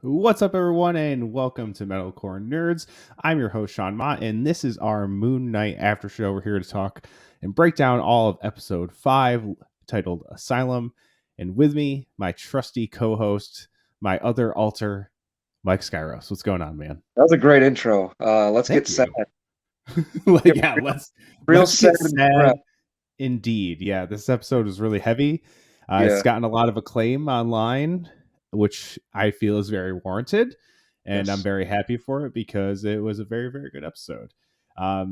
What's up, everyone, and welcome to Metalcore Nerds. I'm your host, Sean Mott, and this is our Moon Knight after show. We're here to talk and break down all of episode 5, titled Asylum. And with me, my trusty co-host, my other alter, Mike Skyros. What's going on, man? That was a great intro. Let's get Thank sad. you. Get Yeah, real, real let's sad get and depressed. sad. Indeed. Yeah, this episode is really heavy. It's Yeah. gotten a lot of acclaim online, which I feel is very warranted. And I'm Yes. very happy for it because it was a very, very good episode. A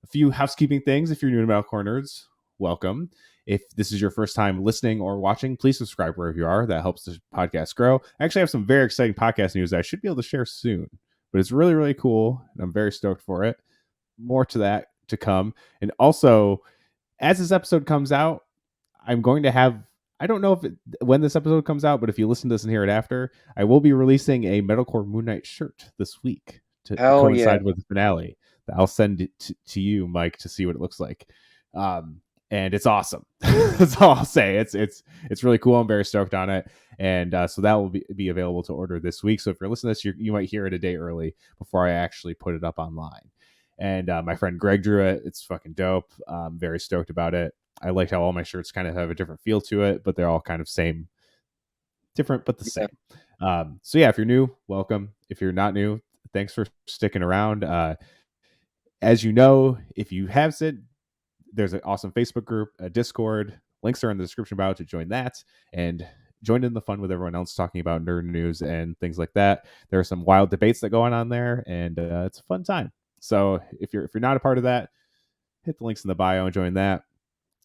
few housekeeping things. If you're new to Metalcore Nerds, welcome. If this is your first time listening or watching, please subscribe wherever you are. That helps the podcast grow. I actually have some very exciting podcast news that I should be able to share soon, but it's really, really cool. And I'm very stoked for it. More to that to come. And also, as this episode comes out, I'm going to have, I don't know when this episode comes out, but if you listen to this and hear it after, I will be releasing a Metalcore Moon Knight shirt this week to Hell yeah. coincide with the finale. I'll send it to you, Mike, to see what it looks like. And it's awesome. That's all I'll say. It's really cool. I'm very stoked on it. And so that will be available to order this week. So if you're listening to this, you might hear it a day early before I actually put it up online. And my friend Greg drew it. It's fucking dope. I'm very stoked about it. I like how all my shirts kind of have a different feel to it, but they're all kind of same, different, but the Yeah. same. So yeah, if you're new, welcome. If you're not new, thanks for sticking around. As you know, if you have it, there's an awesome Facebook group, a Discord. Links are in the description bio to join that and join in the fun with everyone else talking about nerd news and things like that. There are some wild debates that go on there, and it's a fun time. So if you're not a part of that, hit the links in the bio and join that.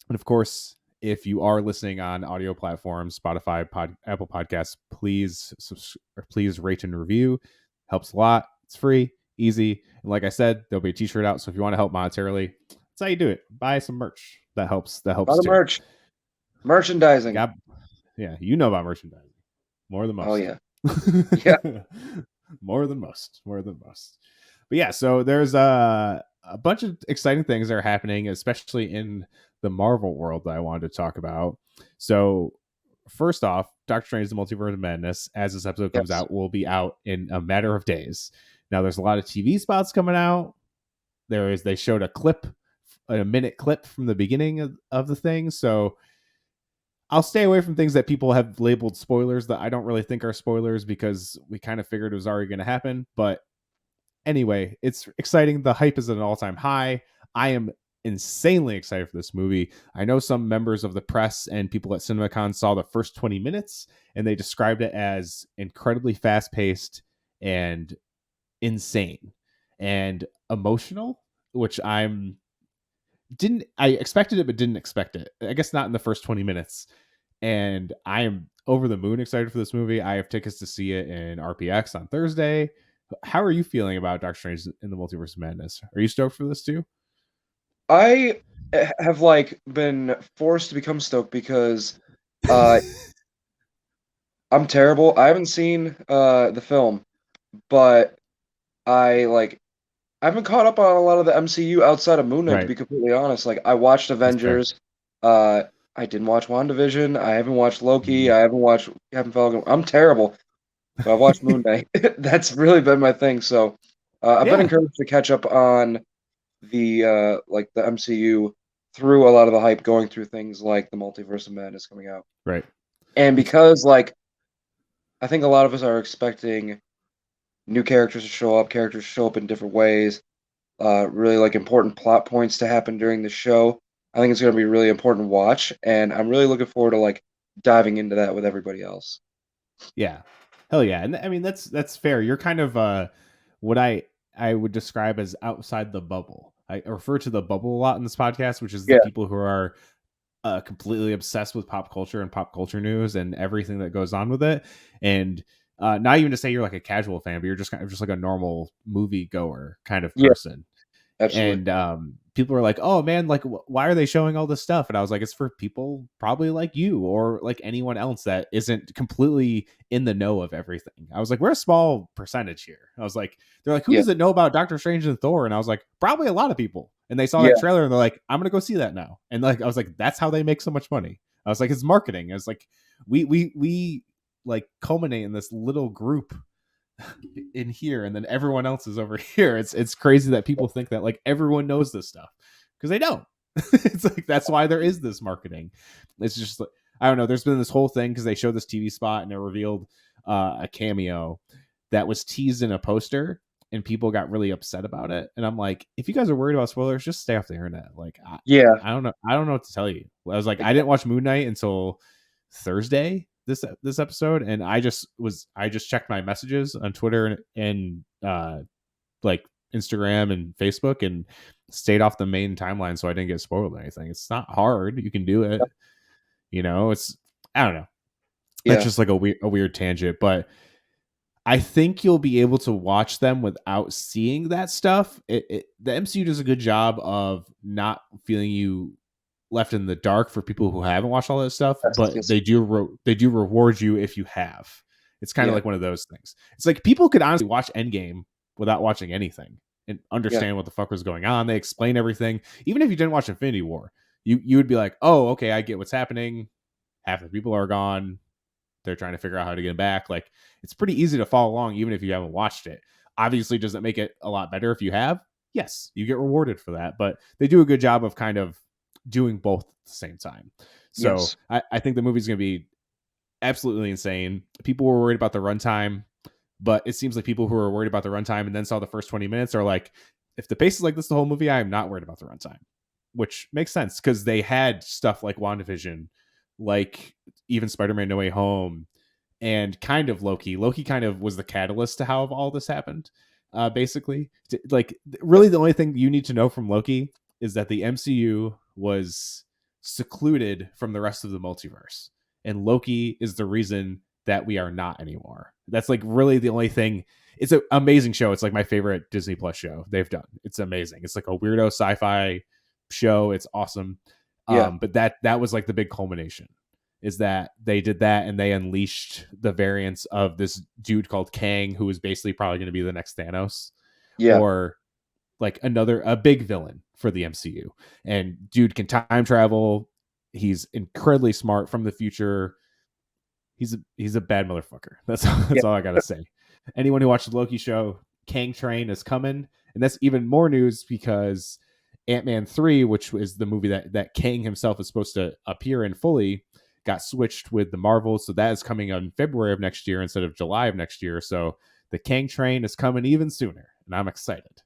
And of course, if you are listening on audio platforms, Spotify, Apple Podcasts, please rate and review. Helps a lot. It's free, easy, and like I said, there'll be a T-shirt out. So if you want to help monetarily, that's how you do it. Buy some merch. That helps. That A helps lot of too. merchandising. God, yeah, you know about merchandising more than Oh most. yeah. Yeah. More than most. More than most. But yeah, so there's a bunch of exciting things that are happening, especially in the Marvel world that I wanted to talk about. So first off, Doctor Strange: The Multiverse of Madness, as this episode comes Yes. out, will be out in a matter of days. Now there's a lot of TV spots coming out. They showed a minute clip from the beginning of the thing. So I'll stay away from things that people have labeled spoilers that I don't really think are spoilers because we kind of figured it was already going to happen. But anyway, it's exciting. The hype is at an all-time high. I am insanely excited for this movie. I know some members of the press and people at CinemaCon saw the first 20 minutes and they described it as incredibly fast-paced and insane and emotional, which I expected it but didn't expect it. I guess not in the first 20 minutes. And I am over the moon excited for this movie. I have tickets to see it in RPX on Thursday. How are you feeling about Doctor Strange in the Multiverse of Madness? Are you stoked for this too? I have been forced to become stoked because uh I'm terrible. I haven't seen the film, but I haven't caught up on a lot of the MCU outside of Moon Knight, to Right. be completely honest. Like I watched That's fair. Avengers. I didn't watch WandaVision. I haven't watched Loki. Mhm. I haven't watched Captain Falcon. I'm terrible. But I've watched Moon Knight. That's really been my thing. So I've been Yeah. encouraged to catch up on the MCU through a lot of the hype going through things like the Multiverse of Madness coming out. Right. And It's because I think a lot of us are expecting new characters to show up in different ways, really important plot points to happen during the show. I think it's going to be a really important watch, and I'm really looking forward to diving into that with everybody else. yeah. Hell yeah. And I mean that's fair. You're kind of what I would describe as outside the bubble. I refer to the bubble a lot in this podcast, which is the Yeah, people who are completely obsessed with pop culture and pop culture news and everything that goes on with it. And not even to say you're like a casual fan, but you're just kind of just like a normal movie goer kind of yeah, person. absolutely. And people are like, "Oh man, like why are they showing all this stuff?" And I was like, "It's for people probably like you or like anyone else that isn't completely in the know of everything." I was like, "We're a small percentage here." I was like, "They're like, who Yeah, doesn't know about Doctor Strange and Thor?" And I was like, "Probably a lot of people." And they saw that yeah, trailer and they're like, "I'm gonna go see that now." And like, I was like, "That's how they make so much money." I was like, "It's marketing." I was like, we like culminate in this little group in here, and then everyone else is over here. It's crazy that people think that like everyone knows this stuff because they don't. It's like that's why there is this marketing. It's just like, I don't know. There's been this whole thing because they showed this TV spot and it revealed a cameo that was teased in a poster, and people got really upset about it. And I'm like, if you guys are worried about spoilers, just stay off the internet. Like, Yeah. I don't know. I don't know what to tell you. I was like, I didn't watch Moon Knight until Thursday this episode, and I just checked my messages on Twitter and like Instagram and Facebook and stayed off the main timeline so I didn't get spoiled or anything. It's not hard. You can do it. It's I don't know. That's Yeah. just like a weird tangent, but I think you'll be able to watch them without seeing that stuff. The MCU does a good job of not feeling you left in the dark for people who haven't watched all that stuff, Yes. but Yes. they do reward you if you have. It's kind of Yeah. like one of those things. It's like people could honestly watch Endgame without watching anything and Yeah. understand what the fuck was going on. They explain everything. Even if you didn't watch Infinity War, you would be like, oh, okay, I get what's happening. Half the people are gone. They're trying to figure out how to get back. Like it's pretty easy to follow along even if you haven't watched it. Obviously, does it make it a lot better if you have? Yes, you get rewarded for that, but they do a good job of kind of doing both at the same time. So Yes. I think the movie's going to be absolutely insane. People were worried about the runtime, but it seems like people who are worried about the runtime and then saw the first 20 minutes are like, if the pace is like this the whole movie, I am not worried about the runtime, which makes sense because they had stuff like WandaVision, like even Spider-Man No Way Home, and kind of Loki. Loki kind of was the catalyst to how all this happened. Basically, like really, the only thing you need to know from Loki is that the MCU was secluded from the rest of the multiverse, and Loki is the reason that we are not anymore. That's like really the only thing. It's an amazing show. It's like my favorite Disney Plus show they've done. It's amazing. It's like a weirdo sci-fi show. It's awesome. Yeah. But that was like the big culmination is that they did that and they unleashed the variants of this dude called Kang, who is basically probably going to be the next Thanos Yeah. or like a big villain for the MCU. And dude can time travel. He's incredibly smart from the future. He's a bad motherfucker. Yeah. That's all I gotta say. Anyone who watched the Loki show, Kang Train is coming, and that's even more news because Ant-Man 3, which is the movie that Kang himself is supposed to appear in fully, got switched with the Marvels, so that is coming on February of next year instead of July of next year. So the Kang Train is coming even sooner, and I'm excited.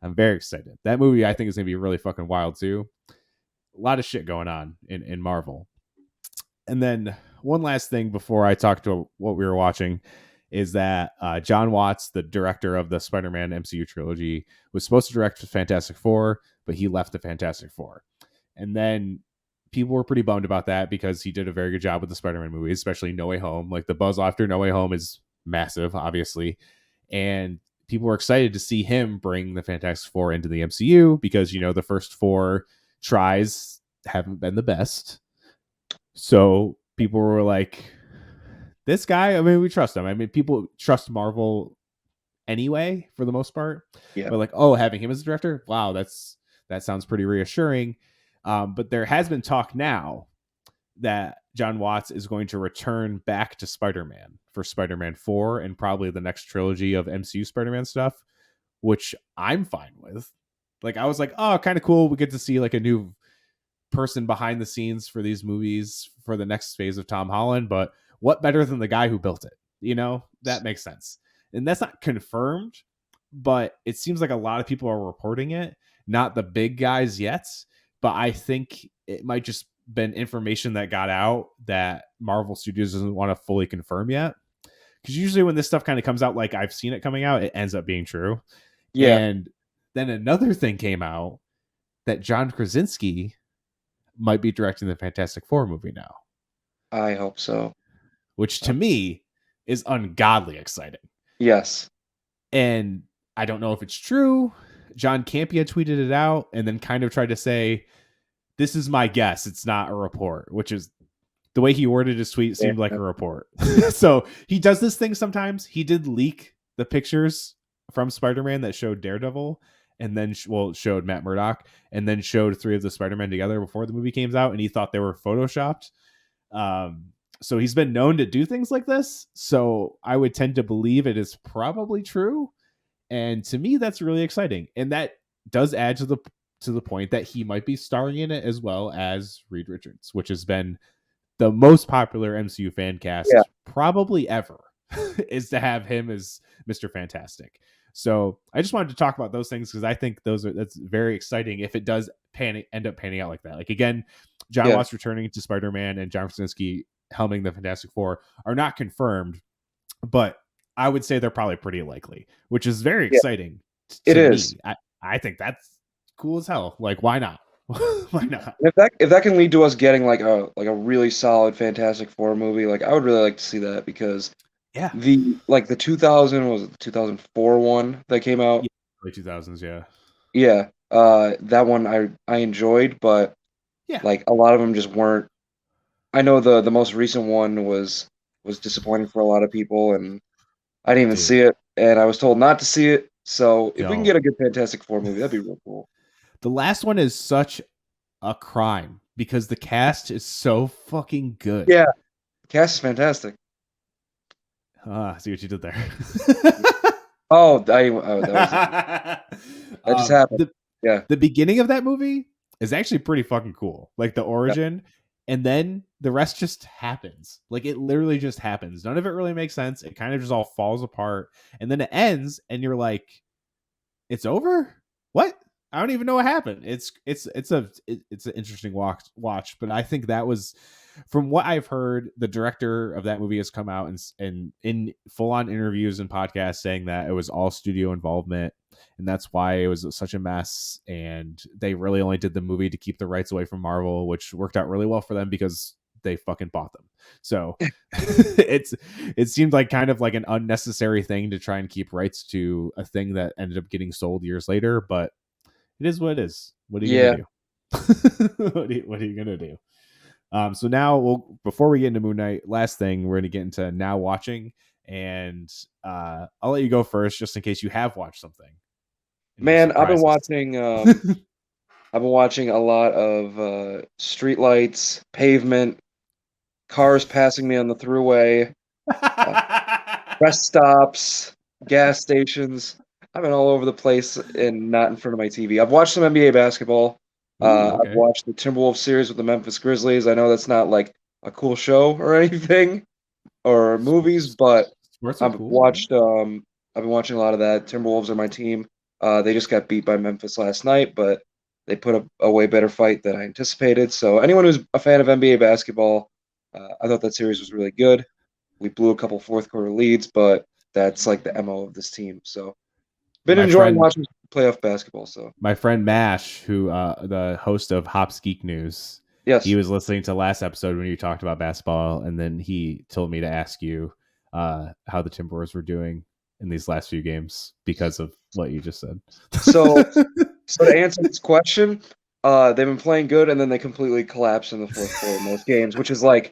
I'm very excited. That movie I think is gonna be really fucking wild too. A lot of shit going on in Marvel. And then one last thing before I talk to what we were watching is that John Watts, the director of the Spider-Man MCU trilogy, was supposed to direct Fantastic Four, but he left the Fantastic Four. And then people were pretty bummed about that because he did a very good job with the Spider-Man movies, especially No Way Home. Like the buzz after No Way Home is massive, obviously. And people were excited to see him bring the Fantastic Four into the MCU because, the first four tries haven't been the best. So people were like, this guy, I mean, we trust him. I mean, people trust Marvel anyway, for the most part. Yeah. But like, oh, having him as a director, wow, that sounds pretty reassuring. But there has been talk now that John Watts is going to return back to Spider-Man for Spider-Man 4 and probably the next trilogy of MCU Spider-Man stuff, which I'm fine with. Like, I was like, oh, kind of cool. We get to see like a new person behind the scenes for these movies for the next phase of Tom Holland, but what better than the guy who built it? That makes sense. And that's not confirmed, but it seems like a lot of people are reporting it, not the big guys yet, but I think it might just been information that got out that Marvel Studios doesn't want to fully confirm yet. Because usually when this stuff kind of comes out, like I've seen it coming out, it ends up being true. Yeah. And then another thing came out that John Krasinski might be directing the Fantastic Four movie now, I hope so. which to me is ungodly exciting. Yes. And I don't know if it's true. John Campea tweeted it out and then kind of tried to say, this is my guess. It's not a report, which is the way he worded his tweet Yeah. seemed like a report. So he does this thing sometimes. He did leak the pictures from Spider-Man that showed Daredevil and then showed Matt Murdock and then showed three of the Spider-Men together before the movie came out, and he thought they were photoshopped. So he's been known to do things like this. So I would tend to believe it is probably true. And to me, that's really exciting. And that does add to the point that he might be starring in it as well as Reed Richards, which has been the most popular MCU fan Yeah, cast probably ever is to have him as Mr. Fantastic. So I just wanted to talk about those things because I think that's very exciting if it does end up panning out like that. Like again, John yeah, Watts returning to Spider-Man and John Krasinski helming the Fantastic Four are not confirmed, but I would say they're probably pretty likely, which is very yeah. exciting It to is. me. I think that's cool as hell. Like, why not? Why not? And if that can lead to us getting like a really solid Fantastic Four movie, like I would really like to see that because Yeah. the 2000 was it the 2004 one that came out. Yeah. Early 2000s. Yeah. Yeah, that one I enjoyed, but Yeah. like a lot of them just weren't. I know the most recent one was disappointing for a lot of people, and I didn't even Dude, see it, and I was told not to see it. So if we can don't. get a good Fantastic Four movie, that'd be real cool. The last one is such a crime because the cast is so fucking good. Yeah, the cast is fantastic. Ah, see what you did there. Oh, that was that just happened. The Yeah, beginning of that movie is actually pretty fucking cool. Like the yeah, origin, and then the rest just happens. Like it literally just happens. None of it really makes sense. It kind of just all falls apart, and then it ends, and you're like, it's over. What? I don't even know what happened. It's an interesting watch, but I think that was, from what I've heard, the director of that movie has come out and in full on interviews and podcasts saying that it was all studio involvement, and that's why it was such a mess. And they really only did the movie to keep the rights away from Marvel, which worked out really well for them because they fucking bought them. So it seemed like kind of like an unnecessary thing to try and keep rights to a thing that ended up getting sold years later, but it is what it is. What are you gonna yeah. do? What are you gonna do? So now before we get into Moon Knight, last thing we're gonna get into now watching, and I'll let you go first just in case you have watched something and you Man, surprise us. I've been watching a lot of street lights, pavement, cars passing me on the throughway, uh, rest stops, gas stations. I've been all over the place and not in front of my TV. I've watched some NBA basketball. Ooh, I've okay. watched the Timberwolves series with the Memphis Grizzlies. I know that's not like a cool show or anything or movies, but Sports are I've cool, man. watched I've been watching a lot of that. Timberwolves are my team. They just got beat by Memphis last night, but they put up a way better fight than I anticipated. So anyone who's a fan of NBA basketball, I thought that series was really good. We blew a couple fourth quarter leads, but that's like the MO of this team. So been My enjoying friend watching playoff basketball. So my friend Mash, who the host of Hops Geek News, he yes, was listening to last episode when you talked about basketball, and then he told me to ask you how the Timberwolves were doing in these last few games because of what you just said. so so to answer this question, they've been playing good, and then they completely collapse in the fourth quarter in most games, which is like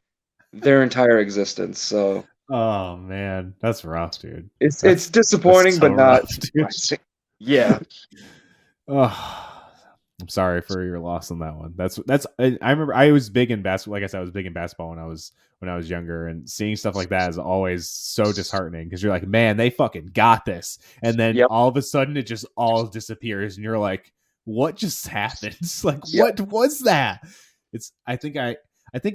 their entire existence. So Oh man, that's rough, dude. it's That's disappointing, so but not rough, dude. surprising. Yeah, Oh, I'm sorry for your loss on that one. That's. I remember I was big in basketball. Like I said, I was big in basketball when I was younger, and seeing stuff like that is always so disheartening because you're like, man, they fucking got this, and then yep, all of a sudden it just all disappears, and you're like, what just happened? Like, yep, what was that? It's. I think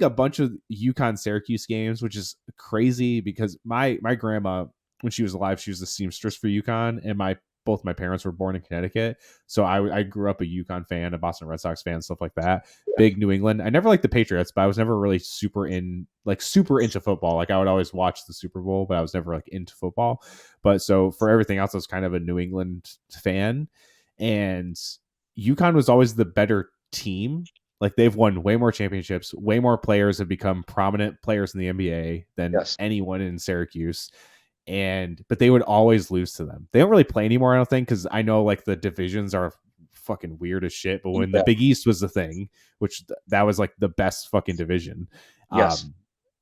a bunch of UConn Syracuse games, which is crazy because my grandma, when she was alive, she was the seamstress for UConn, and my both my parents were born in Connecticut, so I grew up a UConn fan, a Boston Red Sox fan, stuff like that. yeah, Big New England. I never liked the Patriots, but I was never really super into football. Like I would always watch the Super Bowl, but I was never like into football. But so for everything else, I was kind of a New England fan, and UConn was always the better team. Like they've won way more championships, way more players have become prominent players in the NBA than yes, anyone in Syracuse, but they would always lose to them. They don't really play anymore, I don't think, because I know like the divisions are fucking weird as shit. But when the yeah, Big East was the thing, which that was like the best fucking division, yes, um,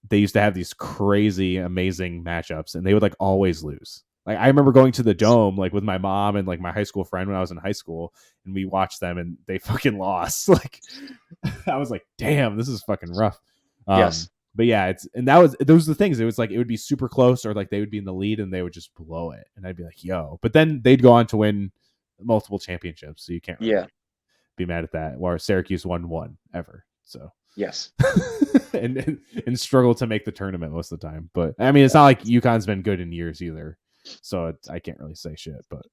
they used to have these crazy, amazing matchups, and they would like always lose. Like I remember going to the dome like with my mom and like my high school friend when I was in high school, and we watched them, and they fucking lost. Like I was like, damn, this is fucking rough. Um, yes. But yeah, it's and that was those are the things. It was like it would be super close, or like they would be in the lead and they would just blow it, and I'd be like, "Yo!" But then they'd go on to win multiple championships, so you can't really Yeah. be mad at that. Where Syracuse won one ever, so Yes. and struggle to make the tournament most of the time. But I mean, it's not like UConn's been good in years either, so I can't really say shit. But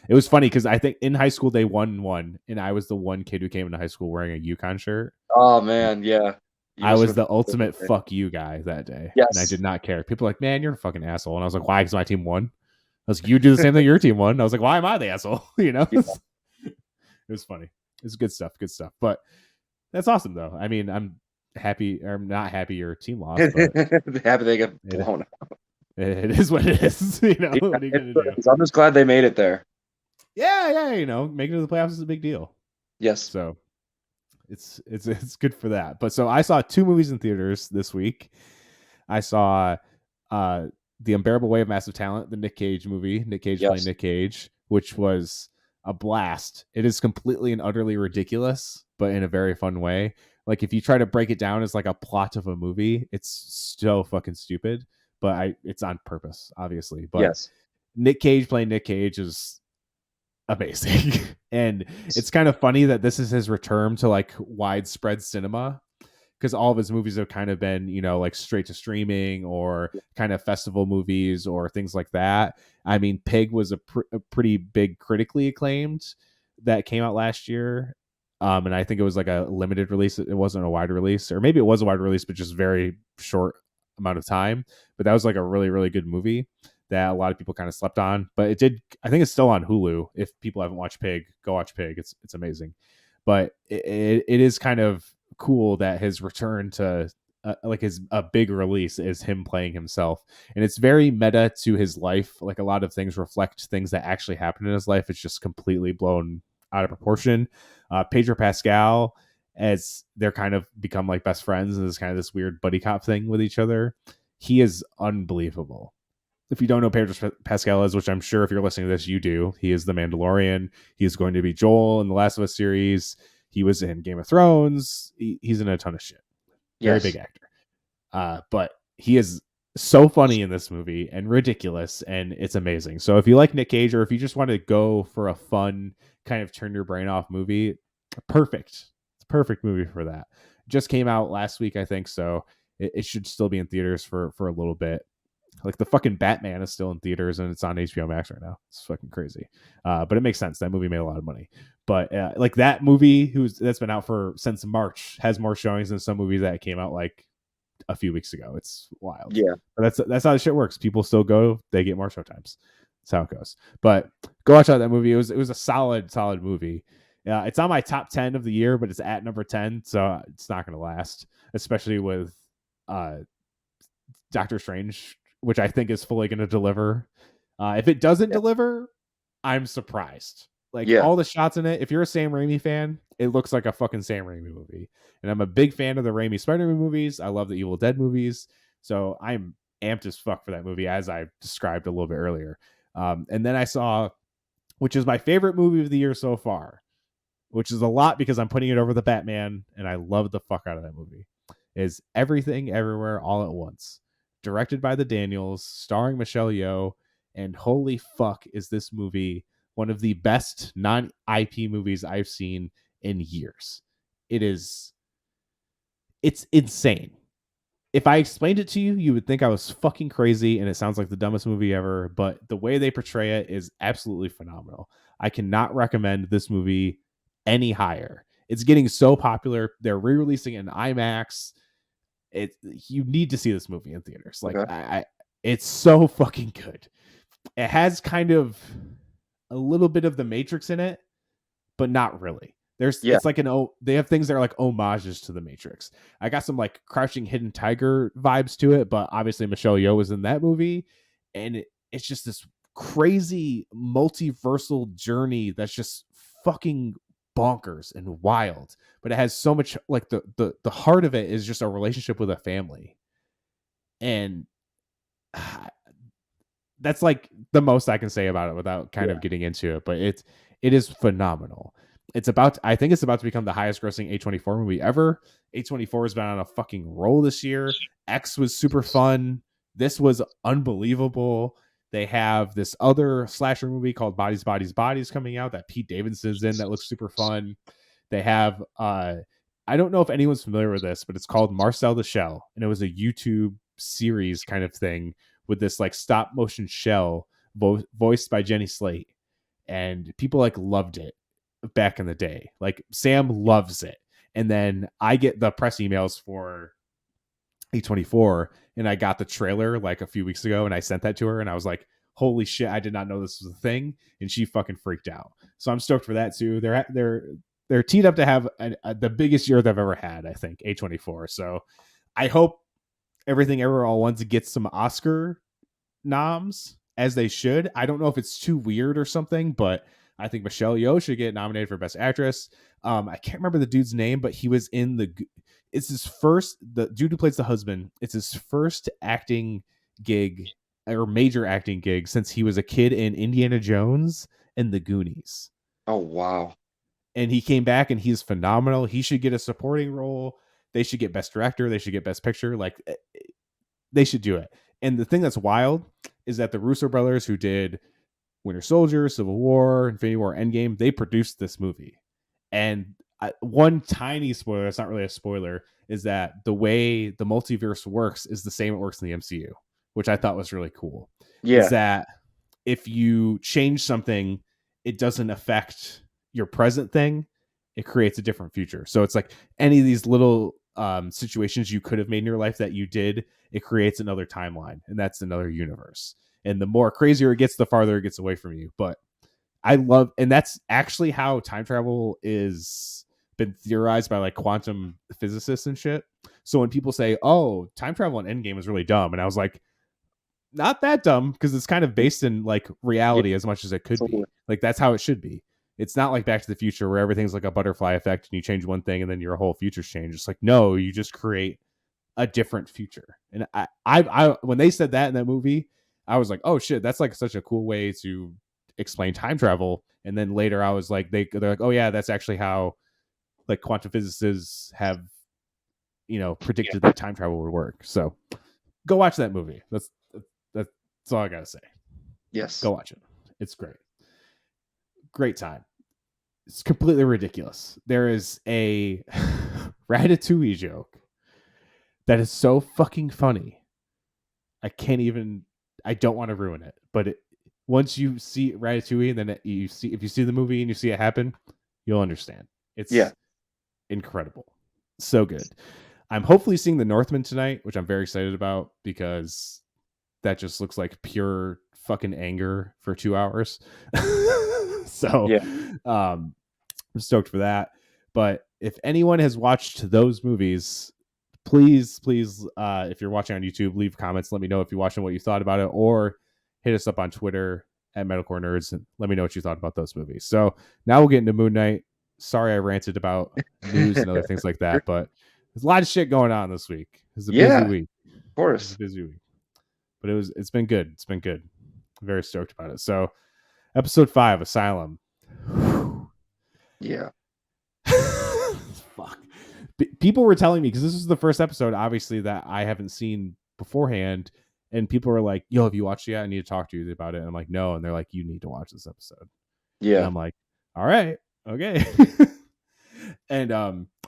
it was funny because I think in high school they won one, and I was the one kid who came into high school wearing a UConn shirt. Oh And man, yeah. You I must was have been the ultimate okay. fuck you guy that day, and I Yes. did not care. People were like, "Man, you're a fucking asshole," and I was like, "Why? Because my team won." I was like, "You do the same thing your team won." And I was like, "Why am I the asshole?" You know, Yeah. it was funny. It's good stuff, good stuff. But that's awesome though. I mean, I'm happy or I'm not happy your team lost, but Happy they got it, blown it is what it is. You know, Yeah, what are you gonna do? I'm just glad they made it there. Yeah, yeah. You know, making it to the playoffs is a big deal. Yes. So it's good for that. But so I saw two movies in theaters this week. I saw uh The Unbearable Weight of Massive Talent, the Nick Cage movie, Nick Cage playing Yes. Nick Cage, which was a blast. It is completely and utterly ridiculous, but in a very fun way. Like if you try to break it down as like a plot of a movie, it's so fucking stupid. But it's on purpose, obviously. But Yes. Nick Cage playing Nick Cage is amazing. And it's kind of funny that this is his return to like widespread cinema because all of his movies have kind of been, you know, like straight to streaming or kind of festival movies or things like that. I mean, Pig was a pretty big critically acclaimed that came out last year. And I think it was like a limited release. It wasn't a wide release, or maybe it was a wide release, but just very short amount of time. But that was like a really, really good movie that a lot of people kind of slept on. But it did. I think it's still on Hulu. If people haven't watched Pig, go watch Pig. It's amazing. But it is kind of cool that his return to like his a big release is him playing himself, and it's very meta to his life. Like a lot of things reflect things that actually happened in his life. It's just completely blown out of proportion. Pedro Pascal, as they're kind of become like best friends, and there's kind of this weird buddy cop thing with each other. He is unbelievable. If you don't know Pedro Pascal is, which I'm sure if you're listening to this, you do. He is the Mandalorian. He is going to be Joel in the Last of Us series. He was in Game of Thrones. He's in a ton of shit. Very big Yes. actor. But he is so funny in this movie and ridiculous, and it's amazing. So if you like Nick Cage, or if you just want to go for a fun kind of turn your brain off movie, perfect. It's a perfect movie for that. Just came out last week, I think. So it should still be in theaters for a little bit. Like the fucking Batman is still in theaters and it's on HBO Max right now. It's fucking crazy. But it makes sense. That movie made a lot of money. But like that movie that's been out for since March has more showings than some movies that came out like a few weeks ago. It's wild. Yeah. But that's how the shit works. People still go, they get more show times. That's how it goes. But go watch out that movie. It was a solid movie. It's on my top 10 of the year, but it's at number 10, so it's not going to last, especially with uh Doctor Strange, which I think is fully going to deliver. If it doesn't Yeah. deliver, I'm surprised. Like Yeah. all the shots in it, if you're a Sam Raimi fan, it looks like a fucking Sam Raimi movie. And I'm a big fan of the Raimi Spider-Man movies. I love the Evil Dead movies. So I'm amped as fuck for that movie, as I described a little bit earlier. And then I saw, which is my favorite movie of the year so far, which is a lot because I'm putting it over the Batman, and I love the fuck out of that movie, is Everything Everywhere All at Once. Directed by the Daniels, starring Michelle Yeoh, and holy fuck is this movie one of the best non-IP movies I've seen in years. It's insane. If I explained it to you, you would think I was fucking crazy and it sounds like the dumbest movie ever, but the way they portray it is absolutely phenomenal. I cannot recommend this movie any higher. It's getting so popular. They're re-releasing it in IMAX. You need to see this movie in theaters. Like Okay. it's so fucking good. It has kind of a little bit of the Matrix in it, but not really. Yeah. It's like they have things that are like homages to the Matrix. I got some like Crouching Hidden Tiger vibes to it, but obviously Michelle Yeoh was in that movie, and it's just this crazy multiversal journey that's just fucking bonkers and wild. But it has so much like the heart of it is just a relationship with a family, and that's like the most I can say about it without kind Yeah. of getting into it. But it is phenomenal. I think it's about to become the highest grossing A24 movie ever. A24 has been on a fucking roll this year. X was super fun. This was unbelievable. They have this other slasher movie called Bodies, Bodies, Bodies coming out that Pete Davidson's in that looks super fun. They have I don't know if anyone's familiar with this, but it's called Marcel the Shell, and it was a YouTube series kind of thing with this like stop motion shell voiced by Jenny Slate, and people like loved it back in the day. Like Sam loves it, and then I get the press emails for A24, and I got the trailer like a few weeks ago, and I sent that to her, and I was like, "Holy shit! I did not know this was a thing," and she fucking freaked out. So I'm stoked for that too. They're teed up to have the biggest year they've ever had. I think A24. So I hope Everything Ever All Once gets some Oscar noms, as they should. I don't know if it's too weird or something, but I think Michelle Yeoh should get nominated for Best Actress. I can't remember the dude's name, but he was in it's his first, the dude who plays the husband, it's his first acting gig or major acting gig since he was a kid in Indiana Jones and The Goonies. Oh wow. And he came back and he's phenomenal. He should get a supporting role. They should get Best Director. They should get Best Picture. Like, they should do it. And the thing that's wild is that the Russo brothers, who did Winter Soldier, Civil War, Infinity War, Endgame, they produced this movie. And one tiny spoiler, it's not really a spoiler, is that the way the multiverse works is the same it works in the MCU, which I thought was really cool. Is Yeah. that if you change something, it doesn't affect your present thing, it creates a different future. So it's like any of these little situations you could have made in your life that you did, it creates another timeline, and that's another universe. And the more crazier it gets, the farther it gets away from you. But I love, and that's actually how time travel is been theorized by like quantum physicists and shit. So when people say, "Oh, time travel in Endgame is really dumb," and I was like, not that dumb, because it's kind of based in like Yeah. reality as much as it could Absolutely. be. Like that's how it should be. It's not like Back to the Future where everything's like a butterfly effect and you change one thing and then your whole future's changed. It's like, no, you just create a different future. And I when they said that in that movie, I was like, oh shit, that's like such a cool way to explain time travel. And then later I was like, they're like, oh yeah, that's actually how like quantum physicists have, predicted that time travel would work. So go watch that movie. That's all I gotta say. Yes. Go watch it. It's great. Great time. It's completely ridiculous. There is a Ratatouille joke that is so fucking funny. I don't want to ruin it, but once you see Ratatouille, and then if you see the movie and you see it happen, you'll understand. Yeah. It's incredible. So good. I'm hopefully seeing The Northman tonight, which I'm very excited about because that just looks like pure fucking anger for 2 hours. So Yeah. I'm stoked for that. But if anyone has watched those movies, please, if you're watching on YouTube, leave comments. Let me know if you watched and what you thought about it, or hit us up on Twitter at Metalcore Nerds and let me know what you thought about those movies. So now we'll get into Moon Knight. Sorry I ranted about news and other things like that, but there's a lot of shit going on this week. It's a busy Yeah. week. Of course. But it's been good. It's been good. I'm very stoked about it. So episode 5, Asylum. Yeah. Fuck. People were telling me, because this is the first episode, obviously, that I haven't seen beforehand, and people were like, "Yo, have you watched it yet? I need to talk to you about it." And I'm like, "No," and they're like, "You need to watch this episode." And Yeah. I'm like, "All right, okay." And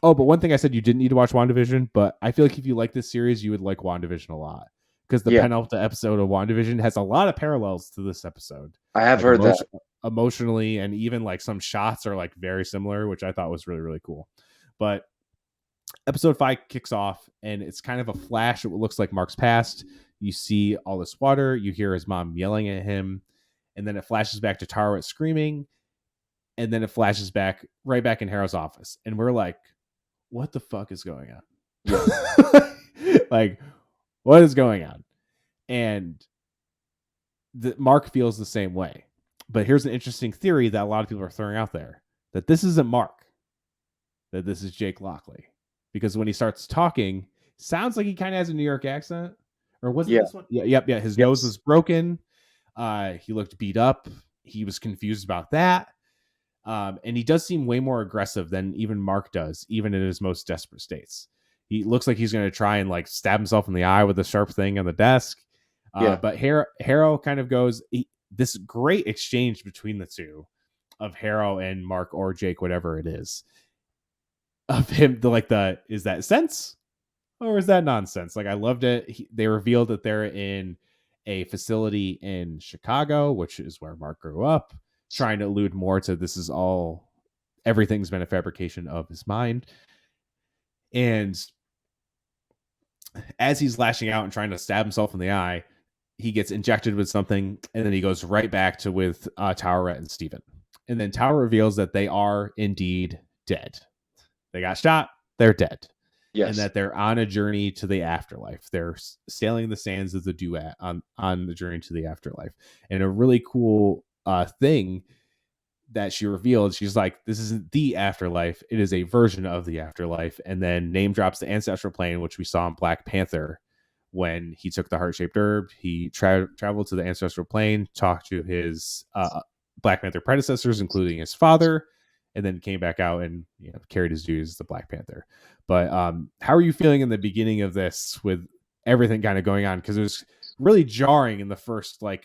but one thing I said, you didn't need to watch WandaVision, but I feel like if you like this series, you would like WandaVision a lot, because the Yeah. penultimate episode of WandaVision has a lot of parallels to this episode, I have like heard that. emotionally, and even like some shots are like very similar, which I thought was really, really cool. But episode 5 kicks off, and it's kind of a flash of what looks like Marc's past. You see all this water, you hear his mom yelling at him, and then it flashes back to Tara screaming, and then it flashes back right back in Harrow's office, and we're like, what the fuck is going on? Yeah. Like, what is going on? And Marc feels the same way. But here's an interesting theory that a lot of people are throwing out there, that this isn't Marc, that this is Jake Lockley. Because when he starts talking, sounds like he kind of has a New York accent. Or was it Yeah. this one? Yeah. His nose was broken. He looked beat up. He was confused about that. And he does seem way more aggressive than even Marc does, even in his most desperate states. He looks like he's going to try and like stab himself in the eye with a sharp thing on the desk. Yeah. But Harrow kind of goes this great exchange between the two of Harrow and Marc or Jake, whatever it is, of him is that sense or is that nonsense? Like I loved it. They revealed that they're in a facility in Chicago, which is where Marc grew up, trying to allude more to this is all everything's been a fabrication of his mind. And as he's lashing out and trying to stab himself in the eye, he gets injected with something, and then he goes right back to with Towerette and Steven. And then Tower reveals that they are indeed dead. They got shot, they're dead. And Yes. that they're on a journey to the afterlife. They're sailing the sands of the duet on the journey to the afterlife. And a really cool thing that she revealed, she's like, this isn't the afterlife, it is a version of the afterlife. And then name drops the ancestral plane, which we saw in Black Panther when he took the heart-shaped herb. He traveled to the ancestral plane, talked to his Black Panther predecessors, including his father, and then came back out and carried his duties as the Black Panther. But how are you feeling in the beginning of this with everything kind of going on? Because it was really jarring in the first like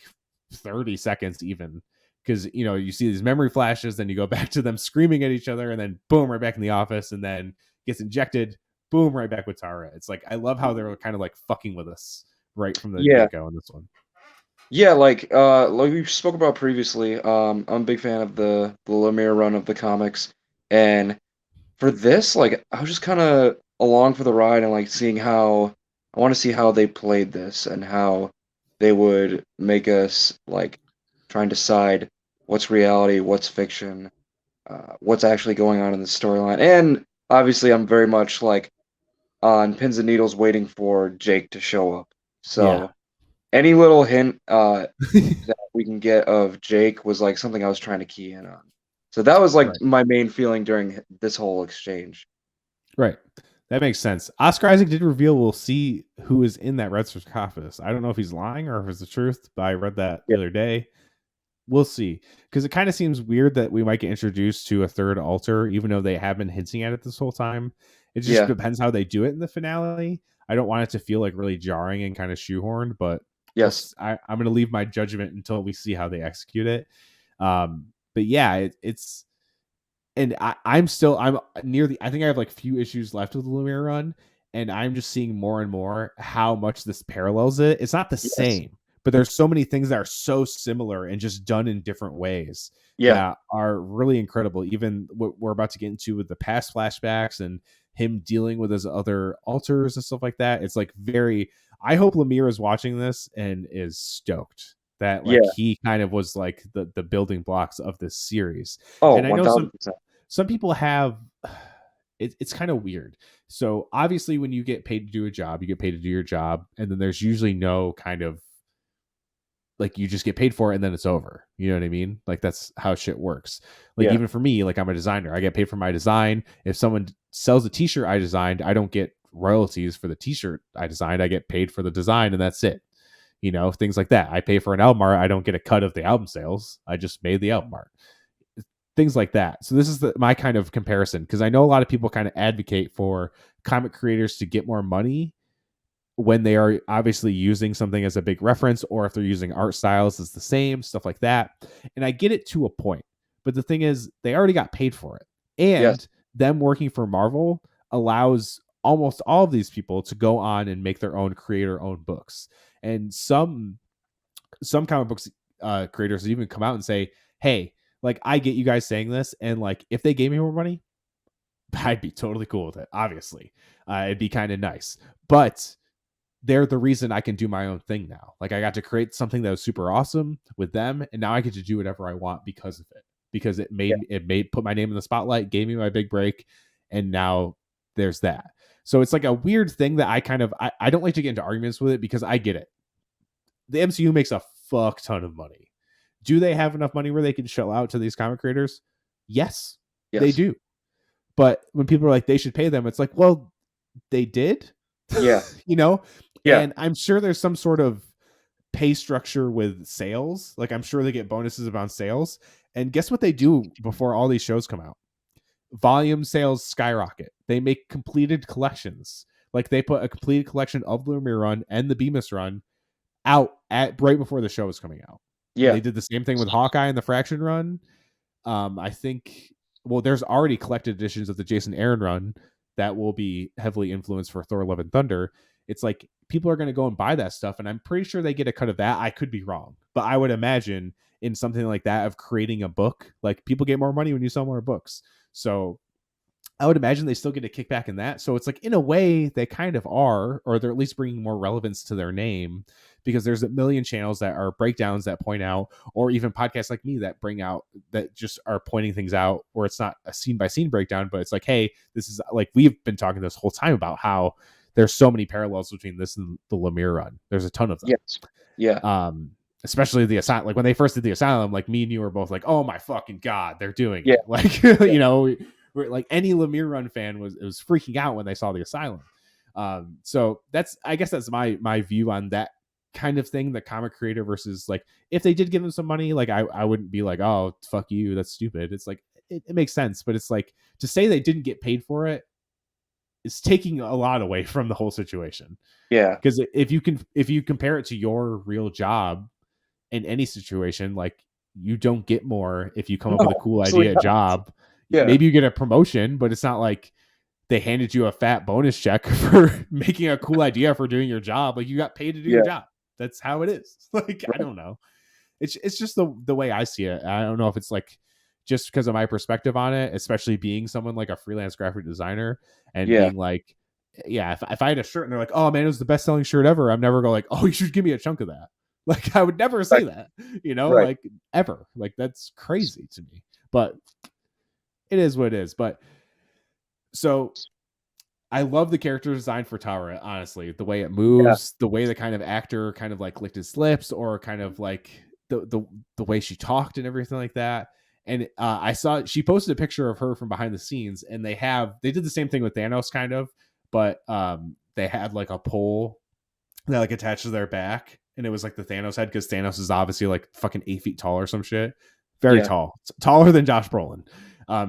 30 seconds even, because you see these memory flashes, then you go back to them screaming at each other, and then boom, right back in the office, and then gets injected, boom, right back with Tara. It's like I love how they're kind of like fucking with us right from the Yeah. get-go in this one. Yeah, like we spoke about previously, I'm a big fan of the Lemire run of the comics, and for this, like, I was just kinda along for the ride and, like, seeing how I wanna see how they played this and how they would make us, like, try and decide what's reality, what's fiction, what's actually going on in the storyline, and, obviously, I'm very much, like, on pins and needles waiting for Jake to show up. Yeah. So, any little hint, that we can get of Jake was, like, something I was trying to key in on. So that was, like, Right. my main feeling during this whole exchange. Right. That makes sense. Oscar Isaac did reveal we'll see who is in that red sarcophagus. I don't know if he's lying or if it's the truth, but I read that Yeah, the other day. We'll see. Because it kind of seems weird that we might get introduced to a third altar, even though they have been hinting at it this whole time. It just yeah, depends how they do it in the finale. I don't want it to feel like really jarring and kind of shoehorned, but yes, I'm going to leave my judgment until we see how they execute it. But yeah, it's and I'm near the I think I have like few issues left with the Lumiere run, and I'm just seeing more and more how much this parallels it. It's not the yes, same, but there's so many things that are so similar and just done in different ways yeah, that are really incredible. Even what we're about to get into with the past flashbacks and him dealing with his other alters and stuff like that. It's like very I hope Lemire is watching this and is stoked that like yeah. he kind of was like the building blocks of this series. Oh, And I know 1000%. some people have it's kind of weird. So obviously when you get paid to do a job, you get paid to do your job, and then there's usually no kind of like you just get paid for it and then it's over. You know what I mean? Like that's how shit works. Like Yeah, even for me, like I'm a designer. I get paid for my design. If someone sells a t-shirt I designed, I don't get royalties for the t-shirt I designed. I get paid for the design and that's it. Things like that. I pay for an album art, I don't get a cut of the album sales. I just made the album art, things like that. So this is my kind of comparison, because I know a lot of people kind of advocate for comic creators to get more money when they are obviously using something as a big reference, or if they're using art styles as the same, stuff like that. And I get it to a point. But the thing is, they already got paid for it. yes, And them working for Marvel allows almost all of these people to go on and make their own creator owned books. And some comic books creators even come out and say, hey, like I get you guys saying this, and like if they gave me more money, I'd be totally cool with it. Obviously, it'd be kind of nice, but they're the reason I can do my own thing now. Like I got to create something that was super awesome with them, and now I get to do whatever I want because of it. Because yeah, it made put my name in the spotlight, gave me my big break, and now there's that. So it's like a weird thing that I don't like to get into arguments with it, because I get it. The MCU makes a fuck ton of money. Do they have enough money where they can shell out to these comic creators? Yes, they yes, do. But when people are like they should pay them, it's like, well, they did, yeah, you know. yeah, And I'm sure there's some sort of pay structure with sales. Like I'm sure they get bonuses about sales. And guess what they do before all these shows come out? Volume sales skyrocket. They make completed collections. Like they put a completed collection of the Lumiere run and the Bemis run out at right before the show is coming out. And Yeah. they did the same thing with Hawkeye and the Fraction run. I think there's already collected editions of the Jason Aaron run that will be heavily influenced for Thor: Love and Thunder. It's like people are going to go and buy that stuff, and I'm pretty sure they get a cut of that. I could be wrong, but I would imagine in something like that of creating a book, like people get more money when you sell more books. So I would imagine they still get a kickback in that. So it's like, in a way, they kind of are, or they're at least bringing more relevance to their name, because there's a million channels that are breakdowns that point out, or even podcasts like me that bring out, that just are pointing things out, or it's not a scene by scene breakdown, but it's like, hey, this is like, we've been talking this whole time about how there's so many parallels between this and the Lemire run. There's a ton of them. Yes. Yeah. Especially the Asylum. Like when they first did the Asylum, like me and you were both like, oh my fucking God, they're doing Yeah. it. Like, you know, like any Lemire run fan was freaking out when they saw the Asylum. So I guess that's my view on that kind of thing, the comic creator versus, like, if they did give them some money, like I wouldn't be like, oh fuck you, that's stupid. It's like it makes sense, but it's like, to say they didn't get paid for it is taking a lot away from the whole situation. Yeah. Because if you compare it to your real job in any situation, like, you don't get more if you come up with a No, cool idea absolutely not. job. Yeah. Maybe you get a promotion, but it's not like they handed you a fat bonus check for making a cool idea for doing your job. Like, you got paid to do your Yeah. job. That's how it is. Like, I Right. don't know. It's just the way I see it. I don't know if it's like just because of my perspective on it, especially being someone like a freelance graphic designer and Yeah. being like, yeah, if I had a shirt and they're like, oh man, it was the best selling shirt ever, I'm never going like, oh, you should give me a chunk of that. Like, I would never say Right. that, you know, Right. like, ever. Like, that's crazy to me. But it is what it is. But so I love the character design for Tara, honestly. The way it Yeah. moves, the way the kind of actor kind of like licked his lips, or kind of like the way she talked and everything like that. And I saw she posted a picture of her from behind the scenes, and they did the same thing with Thanos, kind of, but they had like a pole that like attached to their back, and it was like the Thanos head, because Thanos is obviously like fucking 8 feet tall or some shit, very Yeah. tall, taller than Josh Brolin.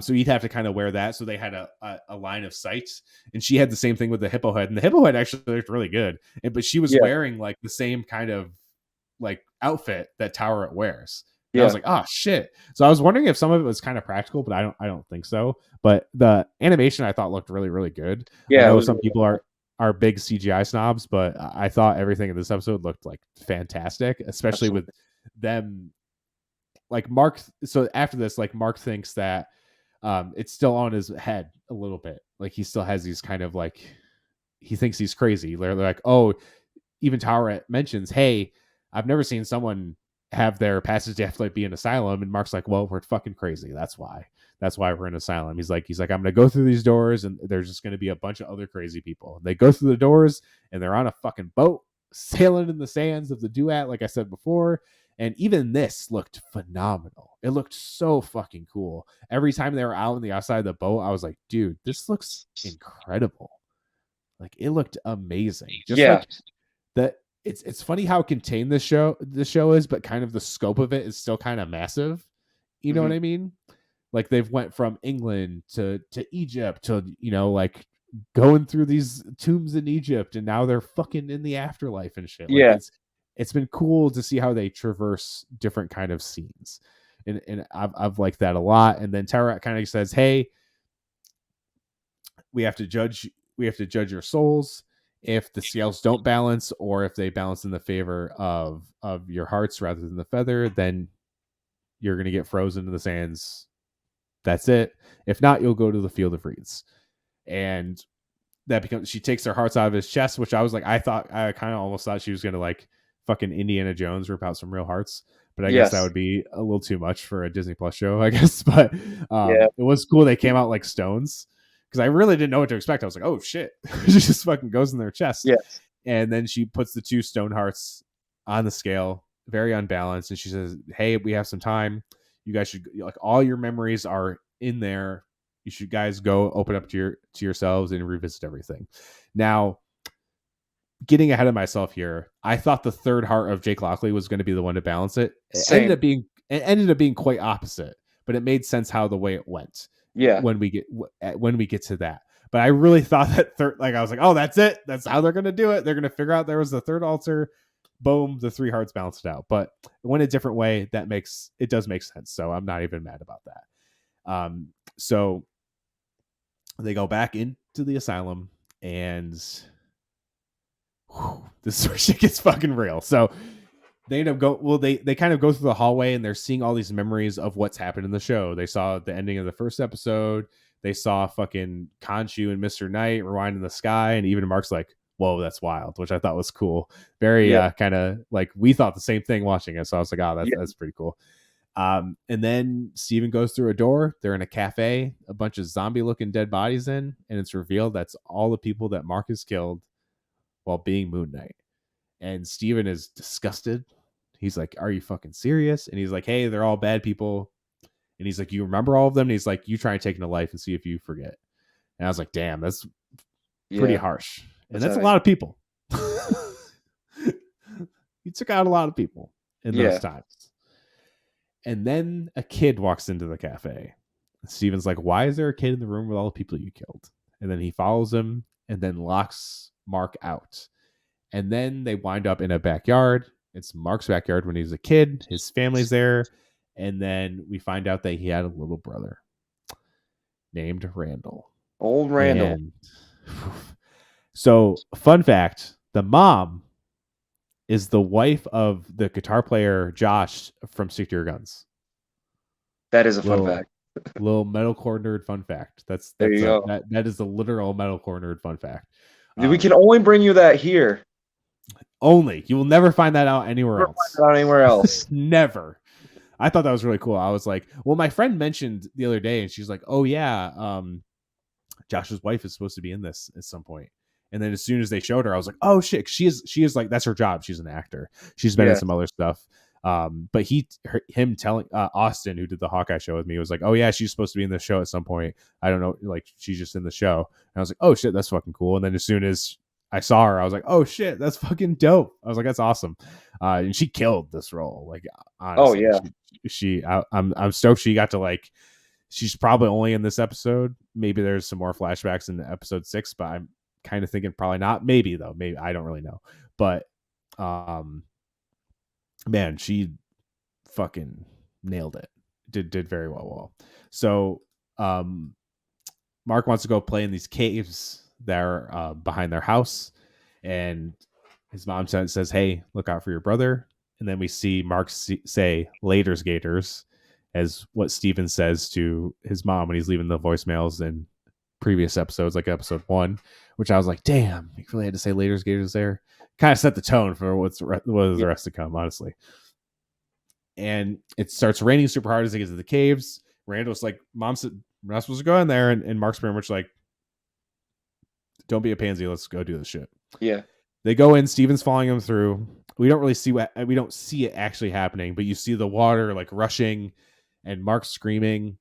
So he'd have to kind of wear that. So they had a line of sight, and she had the same thing with the hippo head, and the hippo head actually looked really good. But she was Yeah. wearing like the same kind of like outfit that Tower wears. And I was Yeah. like, oh shit. So I was wondering if some of it was kind of practical, but I don't think so. But the animation I thought looked really, really good. I Yeah. It know was some really people are big CGI snobs, but I thought everything in this episode looked like fantastic, especially with absolutely. them, like Mark. So after this, like, Mark thinks that it's still on his head a little bit. Like, he still has these kind of like, he thinks he's crazy. They're like, oh, even Tower mentions, hey, I've never seen someone have their passage to Afterlife be an asylum. And Mark's like, well, we're fucking crazy. That's why. That's why we're in asylum. He's like, I'm going to go through these doors, and there's just going to be a bunch of other crazy people. They go through the doors, and they're on a fucking boat sailing in the sands of the Duat, like I said before. And even this looked phenomenal. It looked so fucking cool. Every time they were out on the outside of the boat, I was like, dude, this looks incredible. Like, it looked amazing. Just Yeah. like that. It's funny how contained this show is, but kind of the scope of it is still kind of massive. You know what Hmm. I mean? Like, they've went from England to Egypt to, you know, like, going through these tombs in Egypt, and now they're fucking in the afterlife and shit. Like, Yeah. it's been cool to see how they traverse different kind of scenes. And I've liked that a lot. And then Tara kind of says, hey, we have to judge your souls. If the scales don't balance, or if they balance in the favor of your hearts rather than the feather, then you're going to get frozen in the sands. That's it. If not, you'll go to the field of reeds. And that becomes, she takes their hearts out of his chest, which I was like, I kind of almost thought she was going to like fucking Indiana Jones rip out some real hearts. But I guess that Yes. would be a little too much for a Disney Plus show, I guess. But Yeah. it was cool. They came out like stones, because I really didn't know what to expect. I was like, oh shit. She just fucking goes in their chest. Yes. And then she puts the 2 stone hearts on the scale, very unbalanced. And she says, hey, we have some time. You guys should, like, all your memories are in there. You should guys go open up to yourselves and revisit everything. Now, getting ahead of myself here. I thought the third heart of Jake Lockley was going to be the one to balance it. Same. It ended up being quite opposite, but it made sense how the way it went Yeah. when we get to that. But I really thought that third, like I was like, oh, that's it. That's how they're going to do it. They're going to figure out there was the third altar. Boom, the three hearts balanced it out. But it went a different way. It does make sense. So I'm not even mad about that. So they go back into the asylum, and this sort of shit gets fucking real. So they end up they kind of go through the hallway, and they're seeing all these memories of what's happened in the show. They saw the ending of the first episode. They saw fucking Khonshu and Mr. Knight rewind in the sky, and even Mark's like, whoa, that's wild, which I thought was cool. Very Yeah. kind of like we thought the same thing watching it. So I was like, oh, Yeah. that's pretty cool. And then Steven goes through a door. They're in a cafe, a bunch of zombie looking dead bodies in, and it's revealed that's all the people that Mark has killed while being Moon Knight. And Steven is disgusted. He's like, are you fucking serious? And he's like, hey, they're all bad people. And he's like, you remember all of them? And he's like, you try and take a life and see if you forget. And I was like, damn, that's pretty Yeah. harsh. And That's that's a heavy. lot of people. He took out a lot of people in those Yeah. times. And then a kid walks into the cafe. Steven's like, why is there a kid in the room with all the people you killed? And then he follows him and then locks Mark out. And then they wind up in a backyard. It's Mark's backyard when he was a kid. His family's there. And then we find out that he had a little brother named Randall. Old Randall. And so, fun fact, the mom is the wife of the guitar player Josh from Stick to Your Guns. That is a fun Little fact. little metalcore nerd fun fact. There you go. That is the literal metalcore nerd fun fact. We can only bring you that here. Only. You will never find that out anywhere Never else. find it out anywhere else. Never. I thought that was really cool. I was like, well, my friend mentioned the other day, and she's like, oh yeah, Josh's wife is supposed to be in this at some point. And then as soon as they showed her, I was like, oh shit, she is like, that's her job. She's an actor. She's been in some other stuff. But him telling Austin, who did the Hawkeye show with me, was like, oh yeah, she's supposed to be in the show at some point. I don't know, like she's just in the show. And I was like, oh shit, that's fucking cool. And then as soon as I saw her, I was like, oh shit, that's fucking dope. I was like, that's awesome. And she killed this role. Like, honestly, oh yeah, I'm stoked she got to like. She's probably only in this episode. Maybe there's some more flashbacks in episode 6, but I'm kind of thinking probably not. Maybe though. Maybe I don't really know. But man, she fucking nailed it. Did very well. So Mark wants to go play in these caves that are behind their house, and his mom says, hey, look out for your brother. And then we see Mark say laters gators, as what Steven says to his mom when he's leaving the voicemails in previous episodes, like episode 1, which I was like, damn, he really had to say laters gators there. Kind of set the tone for what is the rest to come, honestly. And it starts raining super hard as they get to the caves. Randall's like, mom said we're not supposed to go in there, and Mark's pretty much like, don't be a pansy, let's go do this shit. Yeah. They go in, Steven's following them through. We don't see it actually happening, but you see the water like rushing and Mark screaming.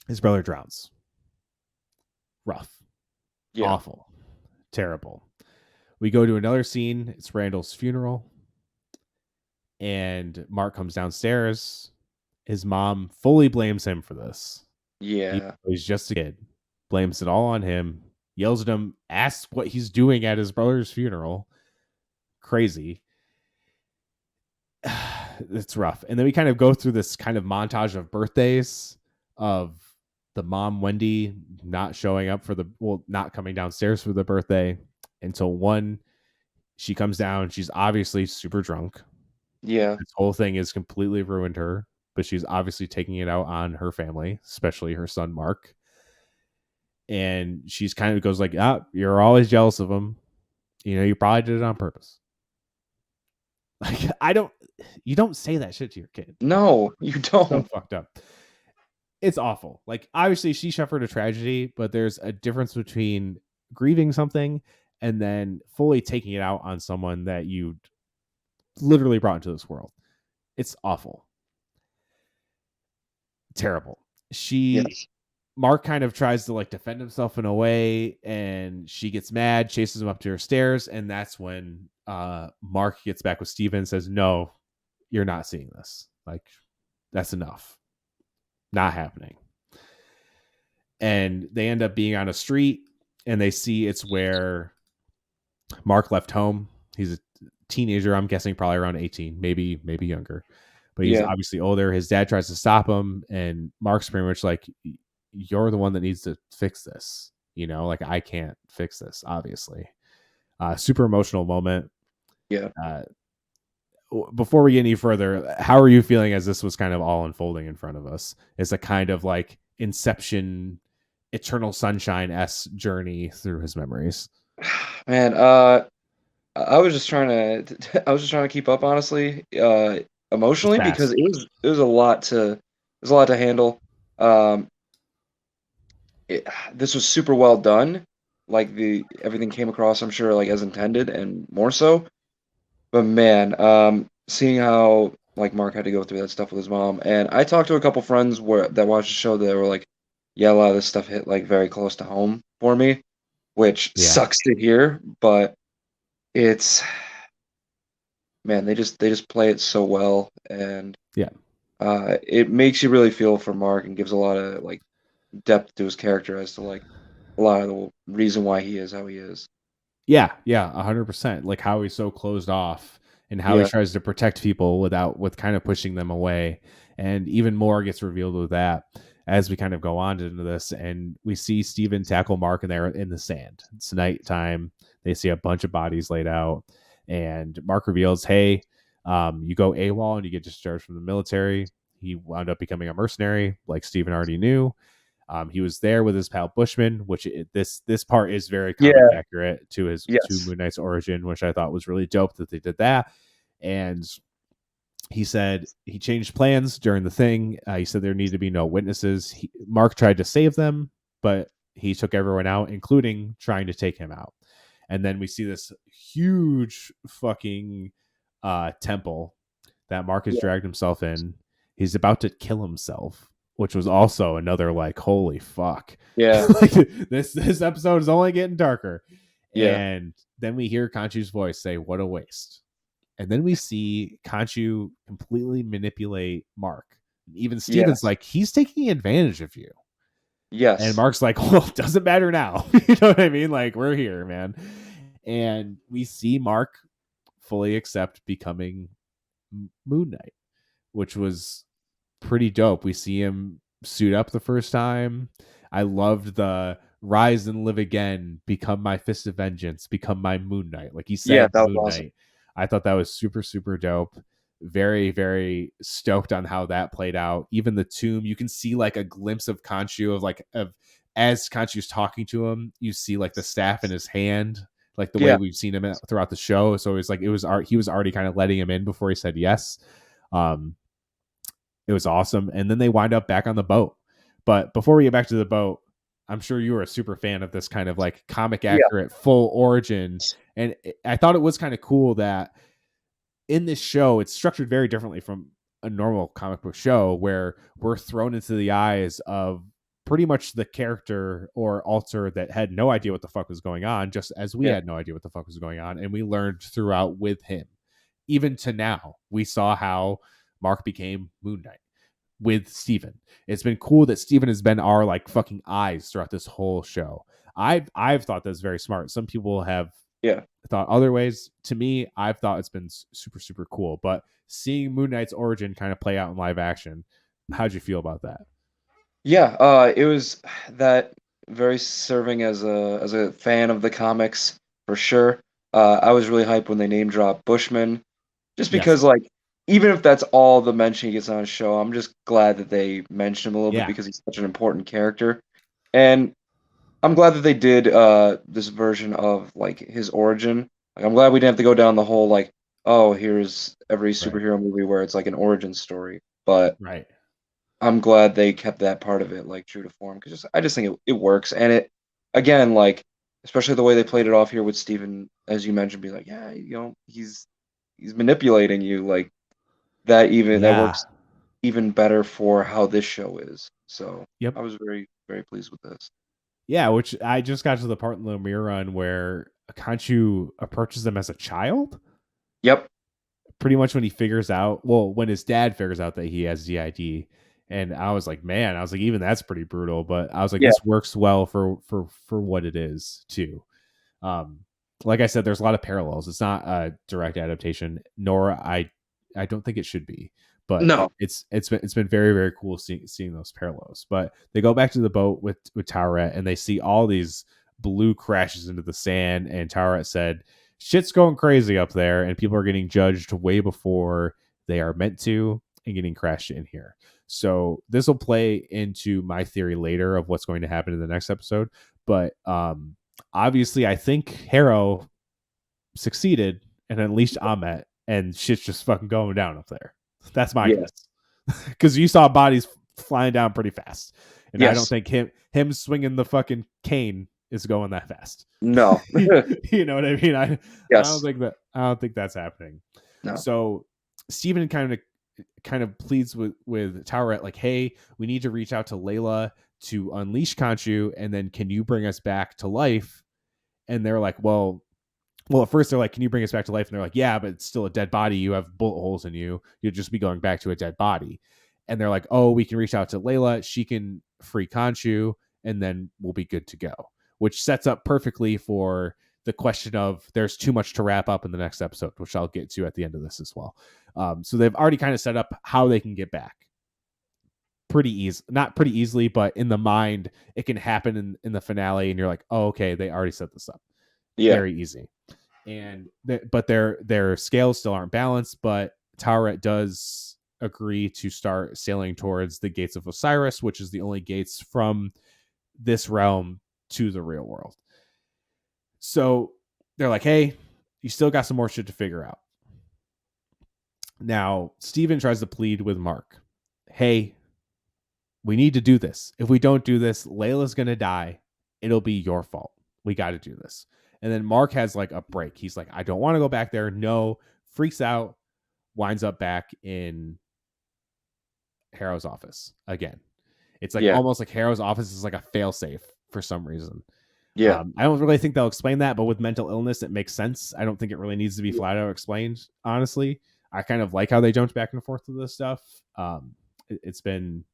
His brother drowns. Rough. Yeah. Awful. Terrible. We go to another scene. It's Randall's funeral. And Mark comes downstairs. His mom fully blames him for this. Yeah. He's just a kid. Blames it all on him. Yells at him. Asks what he's doing at his brother's funeral. Crazy. It's rough. And then we kind of go through this kind of montage of birthdays of the mom, Wendy, not showing up not coming downstairs for the birthday until one. She comes down. She's obviously super drunk. Yeah. This whole thing has completely ruined her, but she's obviously taking it out on her family, especially her son, Mark. And she's kind of goes like, you're always jealous of him. You know, you probably did it on purpose. Like, you don't say that shit to your kid. No, you don't. So fucked up. It's awful. Like, obviously she suffered a tragedy, but there's a difference between grieving something and then fully taking it out on someone that you literally brought into this world. It's awful. Terrible. She Marc kind of tries to like defend himself in a way, and she gets mad, chases him up to her stairs, and that's when Marc gets back with Steven and says, "No, you're not seeing this. Like, that's enough. Not happening." And they end up being on a street, and they see it's where Marc left home. He's a teenager, I'm guessing probably around 18, maybe younger. But he's Yeah. obviously older. His dad tries to stop him, and Marc's pretty much like, "You're the one that needs to fix this. You know, like I can't fix this, obviously." Super emotional moment. Yeah. Uh, before we get any further, how are you feeling as this was kind of all unfolding in front of us? It's a kind of like Inception, Eternal Sunshine s journey through his memories. Man, I was just trying to I was just trying to keep up, honestly, It's emotionally, because fast. it was a lot to there's a lot to handle. Um, it this was super well done. Like, the everything came across, I'm sure, like, as intended and more so. But man, seeing how, like, Mark had to go through that stuff with his mom, and I talked to a couple friends where that watched the show that were like, "Yeah, a lot of this stuff hit, like, very close to home for me," which Yeah, sucks to hear, but it's man, they just play it so well, and, yeah. it makes you really feel for Mark and gives a lot of, like, depth to his character as to, like, a lot of the reason why he is how he is. Yeah, yeah, 100%. Like how he's so closed off and how he Yeah. tries to protect people with kind of pushing them away. And even more gets revealed with that as we kind of go on into this. And we see Steven tackle Mark and they're in the sand. It's nighttime. They see a bunch of bodies laid out. And Mark reveals, hey, you go AWOL and you get discharged from the military. He wound up becoming a mercenary, like Steven already knew. He was there with his pal Bushman, which this part is very comic Yeah. accurate to his to Yes. Moon Knight's origin, which I thought was really dope that they did that. And he said he changed plans during the thing. He said there needed to be no witnesses. Mark tried to save them, but he took everyone out, including trying to take him out. And then we see this huge fucking temple that Mark has Yeah. dragged himself in. He's about to kill himself, which was also another like, holy fuck. Yeah. Like, this episode is only getting darker. Yeah. And then we hear Conchu's voice say, "What a waste." And then we see Conchu completely manipulate Mark. Even Steven's Yes. like, he's taking advantage of you. And Yes. Mark's like, well, it doesn't matter now. You know what I mean? Like, we're here, man. And we see Mark fully accept becoming Moon Knight, which was pretty dope. We see him suit up the first time. I loved the rise and live again, become my fist of vengeance, become my Moon Knight. Like he Yeah, said, that was Moon awesome. Knight. I thought that was super, super dope. Very, very stoked on how that played out. Even the tomb, you can see like a glimpse of Khonshu of as Khonshu's talking to him, you see like the staff in his hand, like the way Yeah. we've seen him throughout the show. So it's like he was already kind of letting him in before he said yes. Um, it was awesome. And then they wind up back on the boat. But before we get back to the boat, I'm sure you were a super fan of this kind of like comic Yeah. accurate full origin. And I thought it was kind of cool that in this show, it's structured very differently from a normal comic book show where we're thrown into the eyes of pretty much the character or alter that had no idea what the fuck was going on, just as we Yeah. had no idea what the fuck was going on. And we learned throughout with him. Even to now, we saw how Mark became Moon Knight with Steven. It's been cool that Steven has been our like fucking eyes throughout this whole show. I've thought that's very smart. Some people have Yeah. thought other ways. To me, I've thought it's been super super cool. But seeing Moon Knight's origin kind of play out in live action, how'd you feel about that? Yeah, it was that very serving as a fan of the comics for sure. I was really hyped when they name dropped Bushman, just Yes. because, like, even if that's all the mention he gets on a show, I'm just glad that they mentioned him a little bit Yeah. because he's such an important character. And I'm glad that they did this version of like his origin. Like, I'm glad we didn't have to go down the whole like, oh, here's every Right. superhero movie where it's like an origin story. But Right. I'm glad they kept that part of it, like, true to form, 'cause I just think it works, and it again, like, especially the way they played it off here with Steven, as you mentioned, be like, "Yeah, you know, he's manipulating you," like, that Yeah. works even better for how this show is, so, Yep. I was very very pleased with this. Yeah, which I just got to the part in the mirror run where Kanchu approaches them as a child. Yep. Pretty much when he figures out, well, when his dad figures out that he has DID, and I was like, man, I was like, even that's pretty brutal. But I was like, Yeah. this works well for what it is too. Um, like I said, there's a lot of parallels. It's not a direct adaptation, nor I don't think it should be. But No. it's been very very cool seeing those parallels. But they go back to the boat with Tauret, and they see all these blue crashes into the sand. And Tauret said, "Shit's going crazy up there, and people are getting judged way before they are meant to, and getting crashed in here." So this will play into my theory later of what's going to happen in the next episode. But obviously, I think Harrow succeeded and unleashed Ahmet, and shit's just fucking going down up there. That's my Yeah. guess. Because you saw bodies flying down pretty fast, and I don't Yes. think him swinging the fucking cane is going that fast. No. You know what I mean? I don't Yes. think that I don't think that's happening. No. So Steven kind of pleads with Tauret, like, hey, we need to reach out to Layla to unleash Khonshu, and then can you bring us back to life? And they're like, well, at first they're like, can you bring us back to life? And they're like, yeah, but it's still a dead body. You have bullet holes in you. You'll just be going back to a dead body. And they're like, oh, we can reach out to Layla. She can free Khonshu, and then we'll be good to go. Which sets up perfectly for the question of there's too much to wrap up in the next episode, which I'll get to at the end of this as well. So they've already kind of set up how they can get back. Not pretty easily, but in the mind, it can happen in the finale, and you're like, oh, okay, they already set this up. Yeah. Very easy. And but their scales still aren't balanced, but Tauret does agree to start sailing towards the gates of Osiris, which is the only gates from this realm to the real world. So they're like, hey, you still got some more shit to figure out. Now, Steven tries to plead with Marc. Hey, we need to do this. If we don't do this, Layla's going to die. It'll be your fault. We got to do this. And then Marc has like a break. He's like, I don't want to go back there. No, freaks out, winds up back in Harrow's office again. It's like Yeah. almost like Harrow's office is like a failsafe for some reason. Yeah. I don't really think they'll explain that, but with mental illness, it makes sense. I don't think it really needs to be Yeah. flat out explained, honestly. I kind of like how they jumped back and forth with this stuff. It's been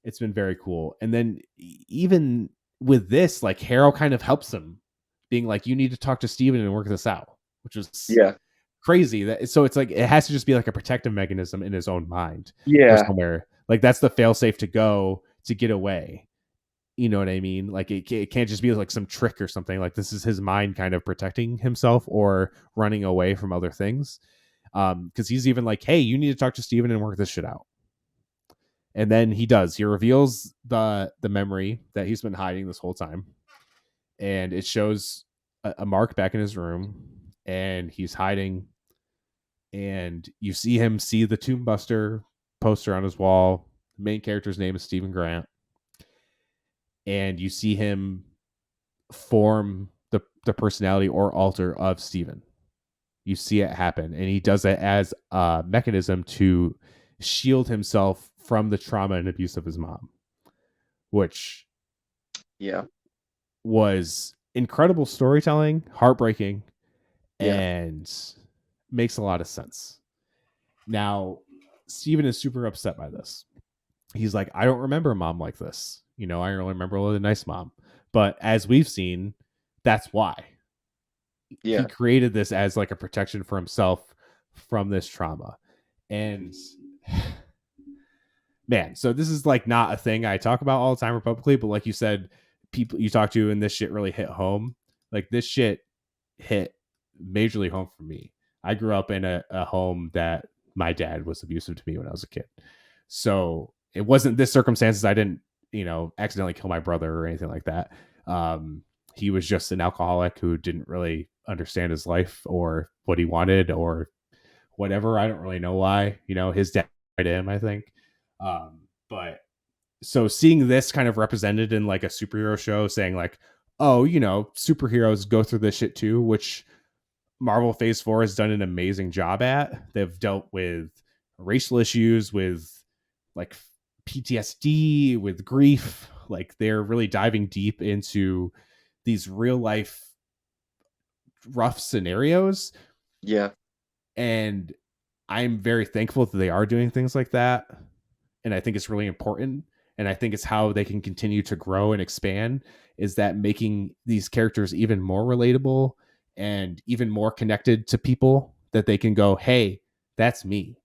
very cool. And then even with this, like Harrow kind of helps him, being like, you need to talk to Steven and work this out, which is Yeah. crazy. So it's like it has to just be like a protective mechanism in his own mind or Yeah. somewhere. Like that's the failsafe to go to get away. You know what I mean? Like it can't just be like some trick or something. Like this is his mind kind of protecting himself or running away from other things. Because he's even like, hey, you need to talk to Steven and work this shit out. And then he does. He reveals the memory that he's been hiding this whole time, and it shows a Marc back in his room, and he's hiding. And you see him see the Tomb Buster poster on his wall. The main character's name is Stephen Grant, and you see him form the personality or alter of Stephen. You see it happen, and he does it as a mechanism to shield himself from the trauma and abuse of his mom, which Yeah. was incredible storytelling, heartbreaking, Yeah. and makes a lot of sense. Now, Steven is super upset by this. He's like, I don't remember a mom like this. I only remember a really nice mom. But as we've seen, that's why. Yeah. He created this as like a protection for himself from this trauma. And man, so this is like not a thing I talk about all the time publicly, but like you said, people you talk to and this shit really hit home. Like this shit hit majorly home for me. I grew up in a home that my dad was abusive to me when I was a kid. So it wasn't this circumstances. I didn't, accidentally kill my brother or anything like that. He was just an alcoholic who didn't really understand his life or what he wanted or whatever. I don't really know why. His dad died him, I think. But so seeing this kind of represented in like a superhero show saying like, oh, superheroes go through this shit too, which Marvel Phase 4 has done an amazing job at. They've dealt with racial issues, with like PTSD, with grief, Like they're really diving deep into these real life rough scenarios, Yeah. and I'm very thankful that they are doing things like that. And I think it's really important. And I think it's how they can continue to grow and expand, is that making these characters even more relatable and even more connected to people, that they can go, hey, that's me.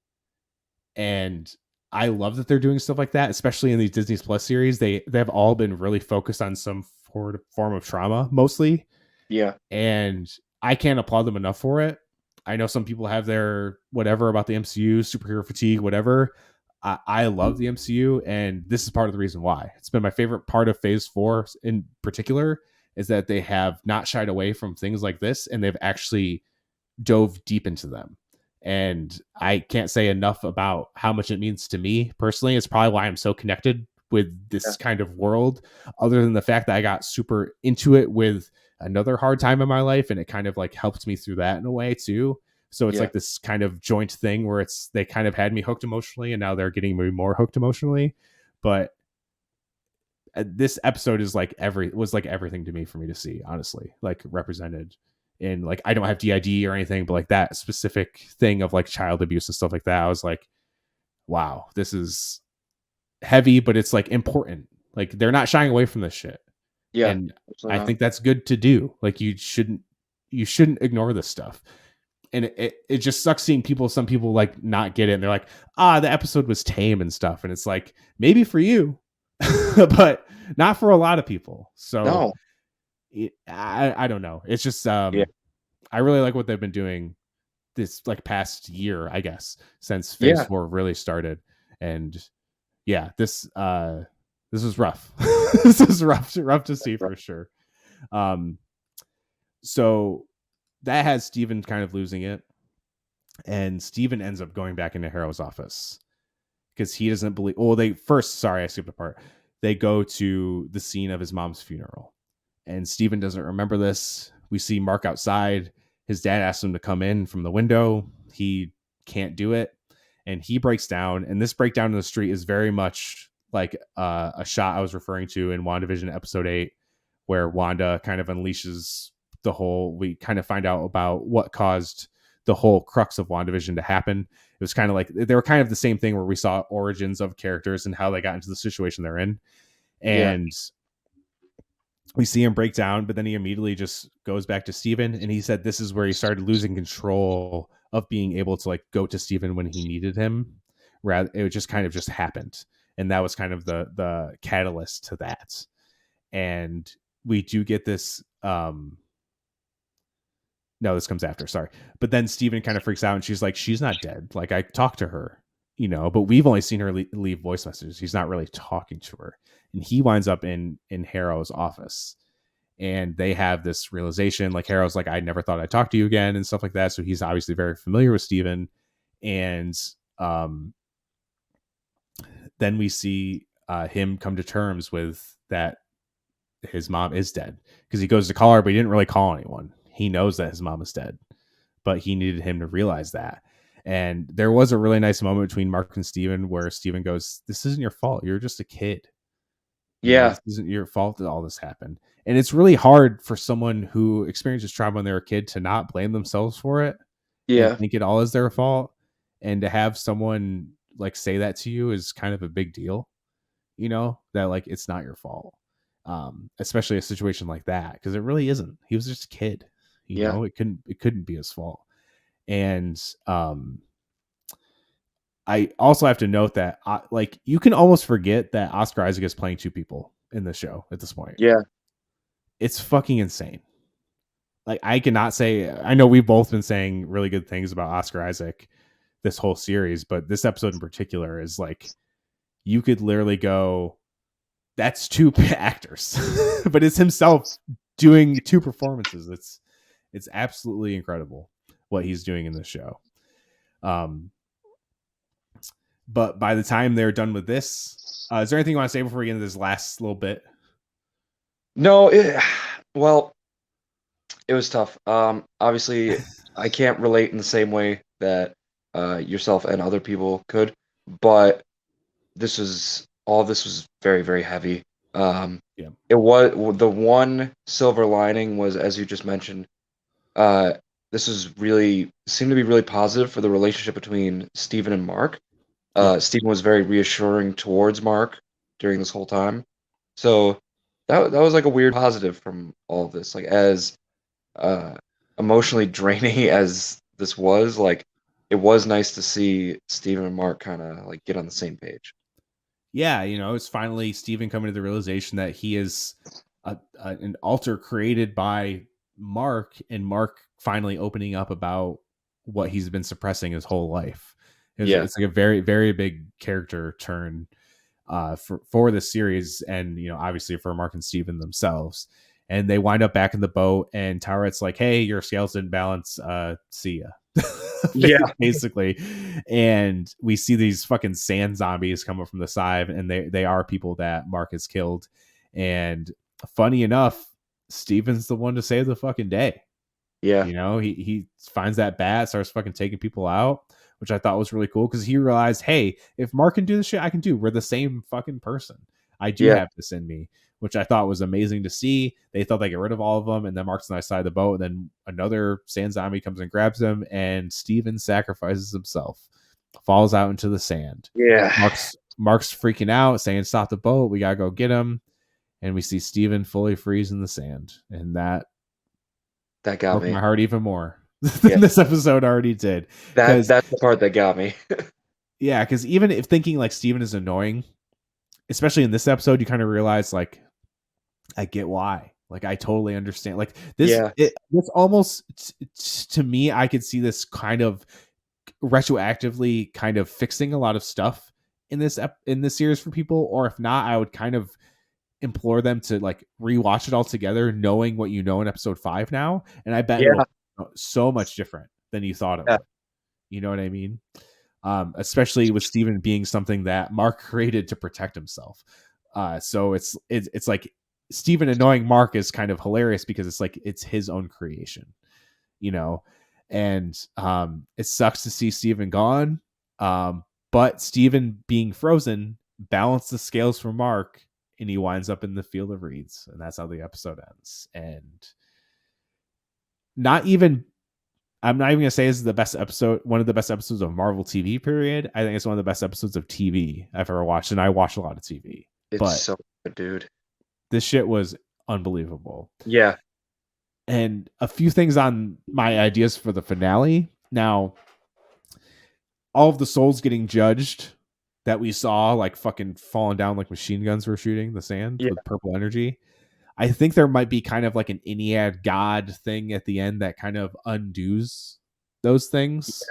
And I love that they're doing stuff like that, especially in these Disney Plus series. They've all been really focused on some form of trauma mostly, Yeah. and I can't applaud them enough for it. I know some people have their whatever about the MCU, superhero fatigue, whatever. I love the MCU, and this is part of the reason why. It's been my favorite part of Phase 4 in particular, is that they have not shied away from things like this, and they've actually dove deep into them. And I can't say enough about how much it means to me personally. It's probably why I'm so connected with Yeah. this kind of world, other than the fact that I got super into it with another hard time in my life, and it kind of like helped me through that in a way too. So it's Yeah. like this kind of joint thing where it's they kind of had me hooked emotionally, and now they're getting me more hooked emotionally. But this episode is like was like everything to me, for me to see, honestly, like represented in, like, I don't have DID or anything, but like that specific thing of like child abuse and stuff like that, I was like, wow, this is heavy, but it's like important. Like they're not shying away from this shit, Yeah. and Absolutely I not. think that's good to do. Like you shouldn't ignore this stuff. And it just sucks seeing some people like not get it, and they're like, the episode was tame and stuff, and it's like, maybe for you, but not for a lot of people. So No. I don't know, it's just Yeah. I really like what they've been doing this like past year, I guess, since Phase Yeah. 4 really started. And yeah, this is rough. This is rough to see for sure. um so that has Steven kind of losing it, and Steven ends up going back into Harrow's office because he doesn't believe. Well, they first, sorry, I skipped a part. They go to the scene of his mom's funeral, and Steven doesn't remember this. We see Marc outside. His dad asks him to come in from the window. He can't do it, and he breaks down. And this breakdown in the street is very much like a shot I was referring to in WandaVision episode 8, where Wanda kind of unleashes the whole. We kind of find out about what caused the whole crux of WandaVision to happen. It was kind of like they were kind of the same thing, where we saw origins of characters and how they got into the situation they're in. Yeah. And we see him break down, but then he immediately just goes back to Steven. And he said this is where he started losing control of being able to like go to Steven when he needed him. Rather, it just kind of just happened. And that was kind of the catalyst to that. And we do get this no, this comes after, sorry. But then Steven kind of freaks out, and she's like, she's not dead. Like, I talked to her, but we've only seen her leave voice messages. He's not really talking to her. And he winds up in Harrow's office, and they have this realization. Like, Harrow's like, I never thought I'd talk to you again, and stuff like that. So he's obviously very familiar with Steven. And then we see him come to terms with that his mom is dead, because he goes to call her, but he didn't really call anyone. He knows that his mom is dead, but he needed him to realize that. And there was a really nice moment between Marc and Steven where Steven goes, this isn't your fault. You're just a kid. Yeah. This isn't your fault that all this happened. And it's really hard for someone who experiences trauma when they're a kid to not blame themselves for it and Yeah. think it all is their fault. And to have someone like say that to you is kind of a big deal, that like it's not your fault. Especially a situation like that, because it really isn't. He was just a kid, Yeah. it couldn't be his fault. And I also have to note that like you can almost forget that Oscar Isaac is playing two people in the show at this point. Yeah. It's fucking insane. Like, I cannot say, I know we've both been saying really good things about Oscar Isaac this whole series, but this episode in particular is like, you could literally go, that's two actors, but it's himself doing two performances. It's absolutely incredible what he's doing in this show. But by the time they're done with this, is there anything you want to say before we get into this last little bit? No, well, it was tough. Obviously, I can't relate in the same way that yourself and other people could, but all of this was very, very heavy. Yeah. It was the one silver lining was, as you just mentioned, uh, this was really seemed to be really positive for the relationship between Steven and Mark. Yeah. Steven was very reassuring towards Mark during this whole time. So that was like a weird positive from all of this. Like as uh, emotionally draining as this was, like it was nice to see Steven and Mark kind of like get on the same page. Yeah, it's finally Steven coming to the realization that he is an alter created by Mark, and Mark finally opening up about what he's been suppressing his whole life. Yeah, It's like a very, very big character turn for the series, and obviously for Mark and Steven themselves. And they wind up back in the boat, and Tauret's like, "Hey, your scales didn't balance. See ya." yeah, Basically. And we see these fucking sand zombies coming from the side, and they are people that Mark has killed. And funny enough, Steven's the one to save the fucking day. yeah, He finds that bat, starts fucking taking people out, which I thought was really cool because he realized, hey, if Mark can do this shit, I can do. We're the same fucking person. I do yeah, have this in me, which I thought was amazing to see. They thought they get rid of all of them, and then Mark's on the side of the boat, and then another sand zombie comes and grabs him, and Steven sacrifices himself, falls out into the sand. yeah. Mark's freaking out, saying, "Stop the boat! We gotta go get him." And we see Steven fully freeze in the sand, and that That got broke me. my heart even more Yeah, than this episode already did. Because that's the part that got me. yeah, because even if thinking like Steven is annoying, especially in this episode, you kind of realize like I get why. Like I totally understand. Like Yeah, it's almost to me, I could see this kind of retroactively kind of fixing a lot of stuff in in this series for people. Or if not, I would kind of implore them to like rewatch it all together, knowing what you know in episode 5 now, and I bet yeah, it'll so much different than you thought it yeah, would. You know what I mean? Especially with Steven being something that Mark created to protect himself. So it's like Steven annoying Mark is kind of hilarious because it's like it's his own creation, you know. And it sucks to see Steven gone. But Steven being frozen balanced the scales for Mark, and he winds up in the field of reeds, and that's how the episode ends. And not even I'm not even gonna say this is the best episode, one of the best episodes of Marvel TV. Period. I think it's one of the best episodes of TV I've ever watched, and I watch a lot of TV. it's But so good, dude. this shit was unbelievable. Yeah, And a few things on my ideas for the finale. Now, all of the souls getting judged that we saw, like fucking falling down like machine guns were shooting the sand yeah, with purple energy. I think there might be kind of like an Ennead God thing at the end that kind of undoes those things,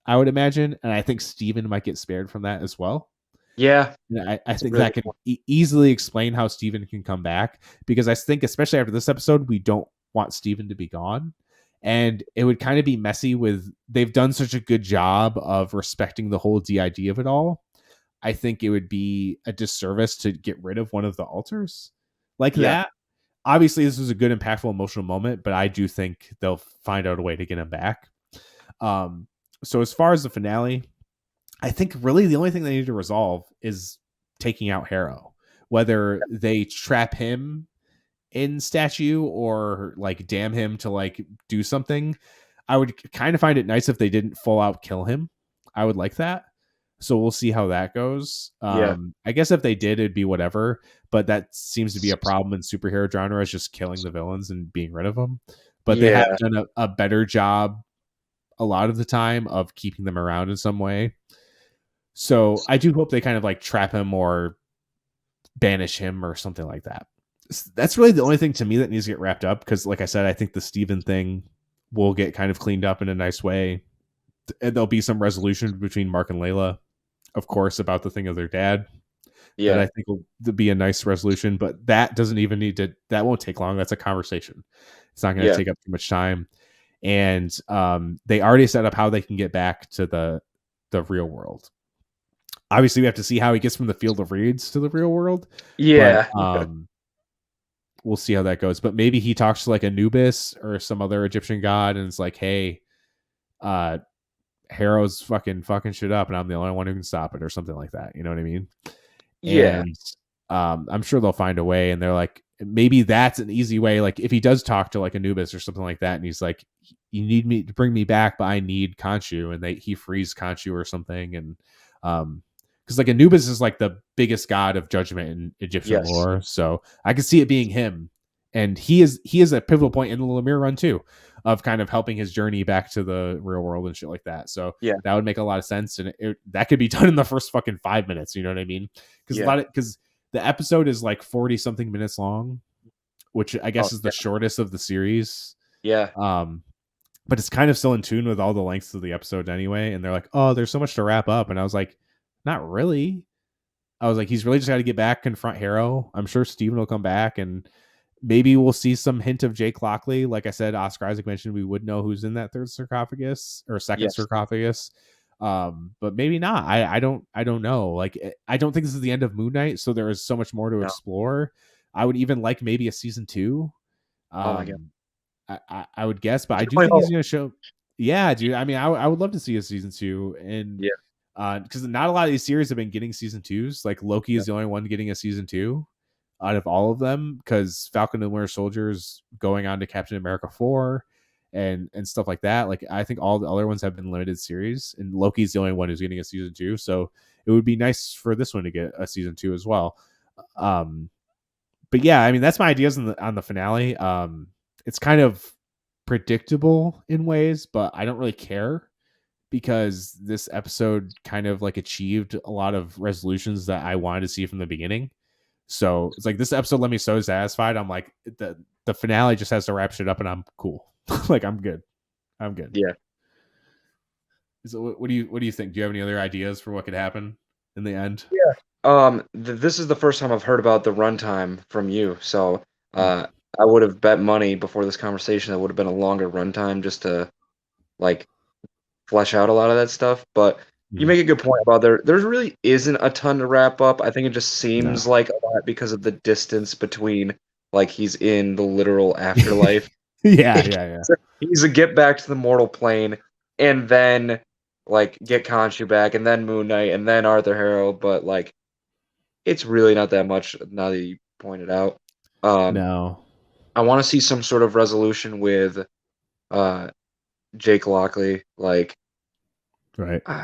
I would imagine. And I think Steven might get spared from that as well. yeah. And I That's a think really that good can point. easily explain how Steven can come back, because I think, especially after this episode, we don't want Steven to be gone. And it would kind of be messy with they've done such a good job of respecting the whole DID of it all. I think it would be a disservice to get rid of one of the altars like Yeah, that. Obviously, this was a good, impactful, emotional moment, but I do think they'll find out a way to get him back. Um, so as far as the finale, I think really the only thing they need to resolve is taking out Harrow. Whether they trap him in statue or like damn him to like do something, I would kind of find it nice if they didn't full out kill him. I would like that. So we'll see how that goes. yeah, I guess if they did, it'd be whatever. But that seems to be a problem in superhero genre, is just killing the villains and being rid of them. But they have yeah, done a better job a lot of the time of keeping them around in some way. So I do hope they kind of like trap him or banish him or something like that. That's really the only thing to me that needs to get wrapped up, because, like I said, I think the Steven thing will get kind of cleaned up in a nice way. And there'll be some resolution between Mark and Layla, of course, about the thing of their dad. That yeah, I think will be a nice resolution, but that doesn't even need to. That won't take long. That's a conversation. It's not going to yeah, take up too much time. And they already set up how they can get back to the real world. Obviously, we have to see how he gets from the field of reeds to the real world, but yeah, we'll see how that goes. But maybe he talks to like Anubis or some other Egyptian god, and it's like, hey, uh, Harrow's fucking shit up, and I'm the only one who can stop it, or something like that. You know what I mean? yeah, And I'm sure they'll find a way. And they're like, maybe that's an easy way. Like if he does talk to like Anubis or something like that, and he's like, you need me to bring me back, but I need Khonshu, and he frees Khonshu or something. And because like Anubis is like the biggest god of judgment in Egyptian Yes. lore, so I could see it being him. And he is a pivotal point in the Lemire run too, of kind of helping his journey back to the real world and shit like that. So Yeah. that would make a lot of sense, and that could be done in the first fucking 5 minutes. You know what I mean? Because Yeah. the episode is like 40 something minutes long, which I Oh, guess is the yeah. shortest of the series. Yeah. Um, but it's kind of still in tune with all the lengths of the episode anyway. And they're like, oh, there's so much to wrap up. And I was like, not really. I was like, he's really just got to get back, confront Harrow. I'm sure Steven will come back, and maybe we'll see some hint of Jake Lockley. Like I said, Oscar Isaac mentioned we would know who's in that third sarcophagus or second Yes. sarcophagus. But maybe not. I don't know. Like I don't think this is the end of Moon Knight, so there is so much more to No. explore. I would even like maybe a season two. Oh my god. Um, I would guess, but You I can do play think he's home. going to show. Yeah, dude. I mean, I would love to see a season two, and Yeah. because not a lot of these series have been getting season twos. Like Loki Yeah. is the only one getting a season two out of all of them, because Falcon and Winter Soldier's going on to Captain America 4 and stuff like that. Like I think all the other ones have been limited series, and Loki's the only one who's getting a season two. So it would be nice for this one to get a season two as well. Um, but yeah, I mean that's my ideas on the finale. It's kind of predictable in ways, but I don't really care, because this episode kind of like achieved a lot of resolutions that I wanted to see from the beginning. So it's like this episode let me so satisfied. I'm like the finale just has to wrap shit up, and I'm cool. Like I'm good. I'm good. Yeah. So what do you think? Do you have any other ideas for what could happen in the end? Yeah. This is the first time I've heard about the runtime from you, so Mm. I would have bet money before this conversation that would have been a longer runtime just to like flesh out a lot of that stuff. But you Mhm. make a good point about there really isn't a ton to wrap up. I think it just seems No. like a lot because of the distance between like he's in the literal afterlife. Yeah, yeah, yeah. He's a get back to the mortal plane and then like get Khonshu back and then Moon Knight and then Arthur Harrow, but like it's really not that much now that you pointed out. Um, No. I want to see some sort of resolution with uh Jake Lockley. Like Right. I,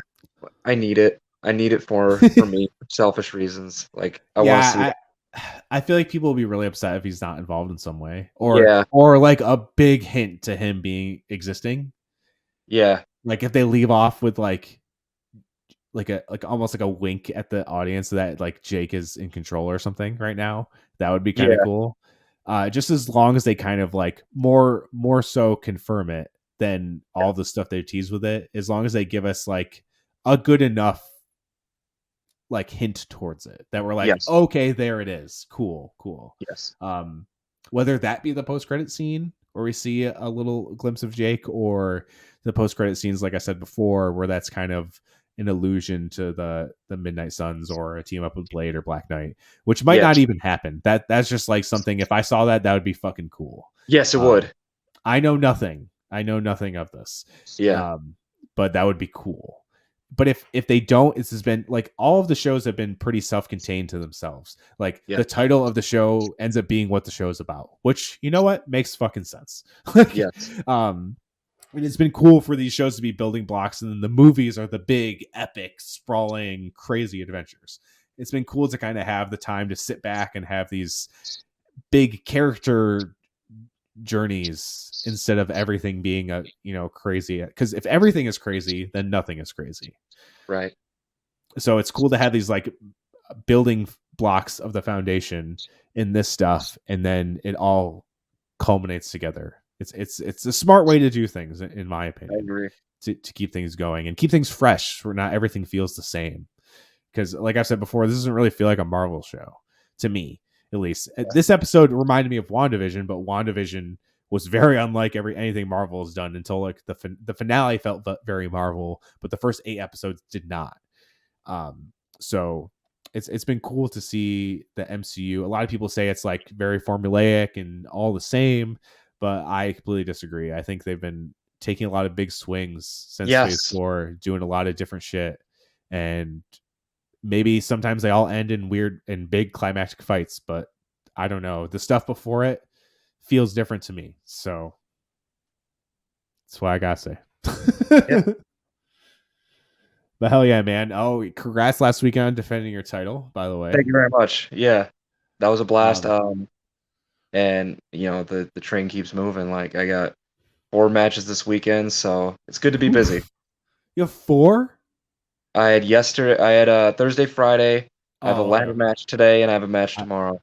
I need it. I need it for me, for selfish reasons. Like I want to see Yeah, that. I feel like people will be really upset if he's not involved in some way, Yeah, or like a big hint to him being existing. yeah, Like if they leave off with like almost like a wink at the audience that like Jake is in control or something right now, that would be kind of yeah, cool. Just as long as they kind of like more so confirm it than all the stuff they tease with it, as long as they give us like a good enough like hint towards it that we're like, yes, okay, there it is, cool. yes, um Whether that be the post-credit scene where we see a little glimpse of Jake, or the post-credit scenes like I said before, where that's kind of an allusion to the Midnight Suns, or a team up with Blade or Black Knight, which might yes, not even happen. That's just like something, if I saw that, that would be fucking cool. yes. It um would. I know nothing of this. Yeah, um but that would be cool. But if they don't, it's has been like all of the shows have been pretty self-contained to themselves. Like yeah, the title of the show ends up being what the show is about, which, you know what, makes fucking sense. Like yes, and it's been cool for these shows to be building blocks, and then the movies are the big epic sprawling crazy adventures. It's been cool to kind of have the time to sit back and have these big character journeys, instead of everything being a crazy, because if everything is crazy, then nothing is crazy. right. So it's cool to have these like building blocks of the foundation in this stuff, and then it all culminates together. It's a smart way to do things, in my I opinion, agree. to keep things going and keep things fresh, where not everything feels the same. Because like I said before, this doesn't really feel like a Marvel show to me, at least. This episode reminded me of WandaVision, but WandaVision was very unlike anything Marvel has done, until like the finale felt very Marvel, but the first 8 episodes did not. So it's been cool to see the MCU. A lot of people say it's like very formulaic and all the same, but I completely disagree. I think they've been taking a lot of big swings since Phase Yes, 4, doing a lot of different shit, and maybe sometimes they all end in weird and big climactic fights, but I don't know. The stuff before it feels different to me. So that's why I gotta say. Yeah. But hell yeah, man. Oh, congrats last weekend on defending your title, by the way. Thank you very much. Yeah, that was a blast. Um, And the train keeps moving. Like I got 4 matches this weekend, so it's good to be busy. oof. You have 4? I had Thursday, Friday. I have a Oh, okay, ladder okay. match today, and I have a match I, tomorrow.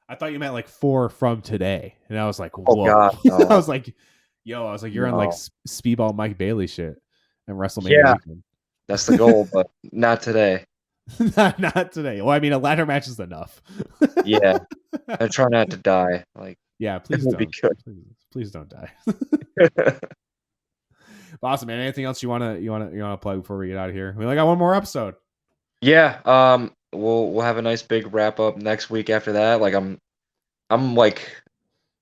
I thought you meant like 4 from today. And I was like, Oh whoa. God, I no, was like, yo, I was like, you're on like no. speedball Mike Bailey shit and WrestleMania Yeah, weekend. that's the goal, but not today. Not today. Well, I mean, a ladder match is enough. Yeah, I try not to die. Like Yeah, it please will be don't. good. Please don't die. Awesome, man. Anything else you wanna plug before we get out of here? We only got one more episode. Yeah, we'll have a nice big wrap up next week after that. Like I'm like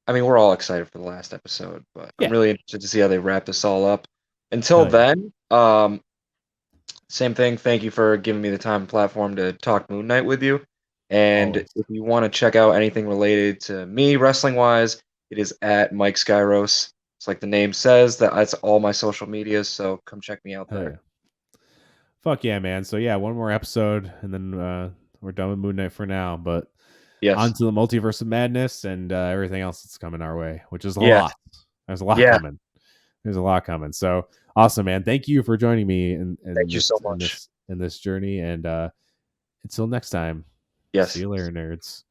I mean, we're all excited for the last episode, but I'm Yeah. really interested to see how they wrap this all up. Until Hell yeah. then, same thing. Thank you for giving me the time and platform to talk Moon Knight with you. And Always. if you want to check out anything related to me wrestling wise, it is at Mike Skyros. It's like the name says, that's all my social medias, so come check me out Hell there. yeah. Fuck yeah, man. So yeah, one more episode and then we're done with Moon Knight for now. But on Yes. to the Multiverse of Madness and everything else that's coming our way, which is a Yes. lot. There's a lot Yeah. coming. There's a lot coming. So awesome, man. Thank you for joining me Thank you so much. in this journey. And until next time, see Yes. you later, nerds.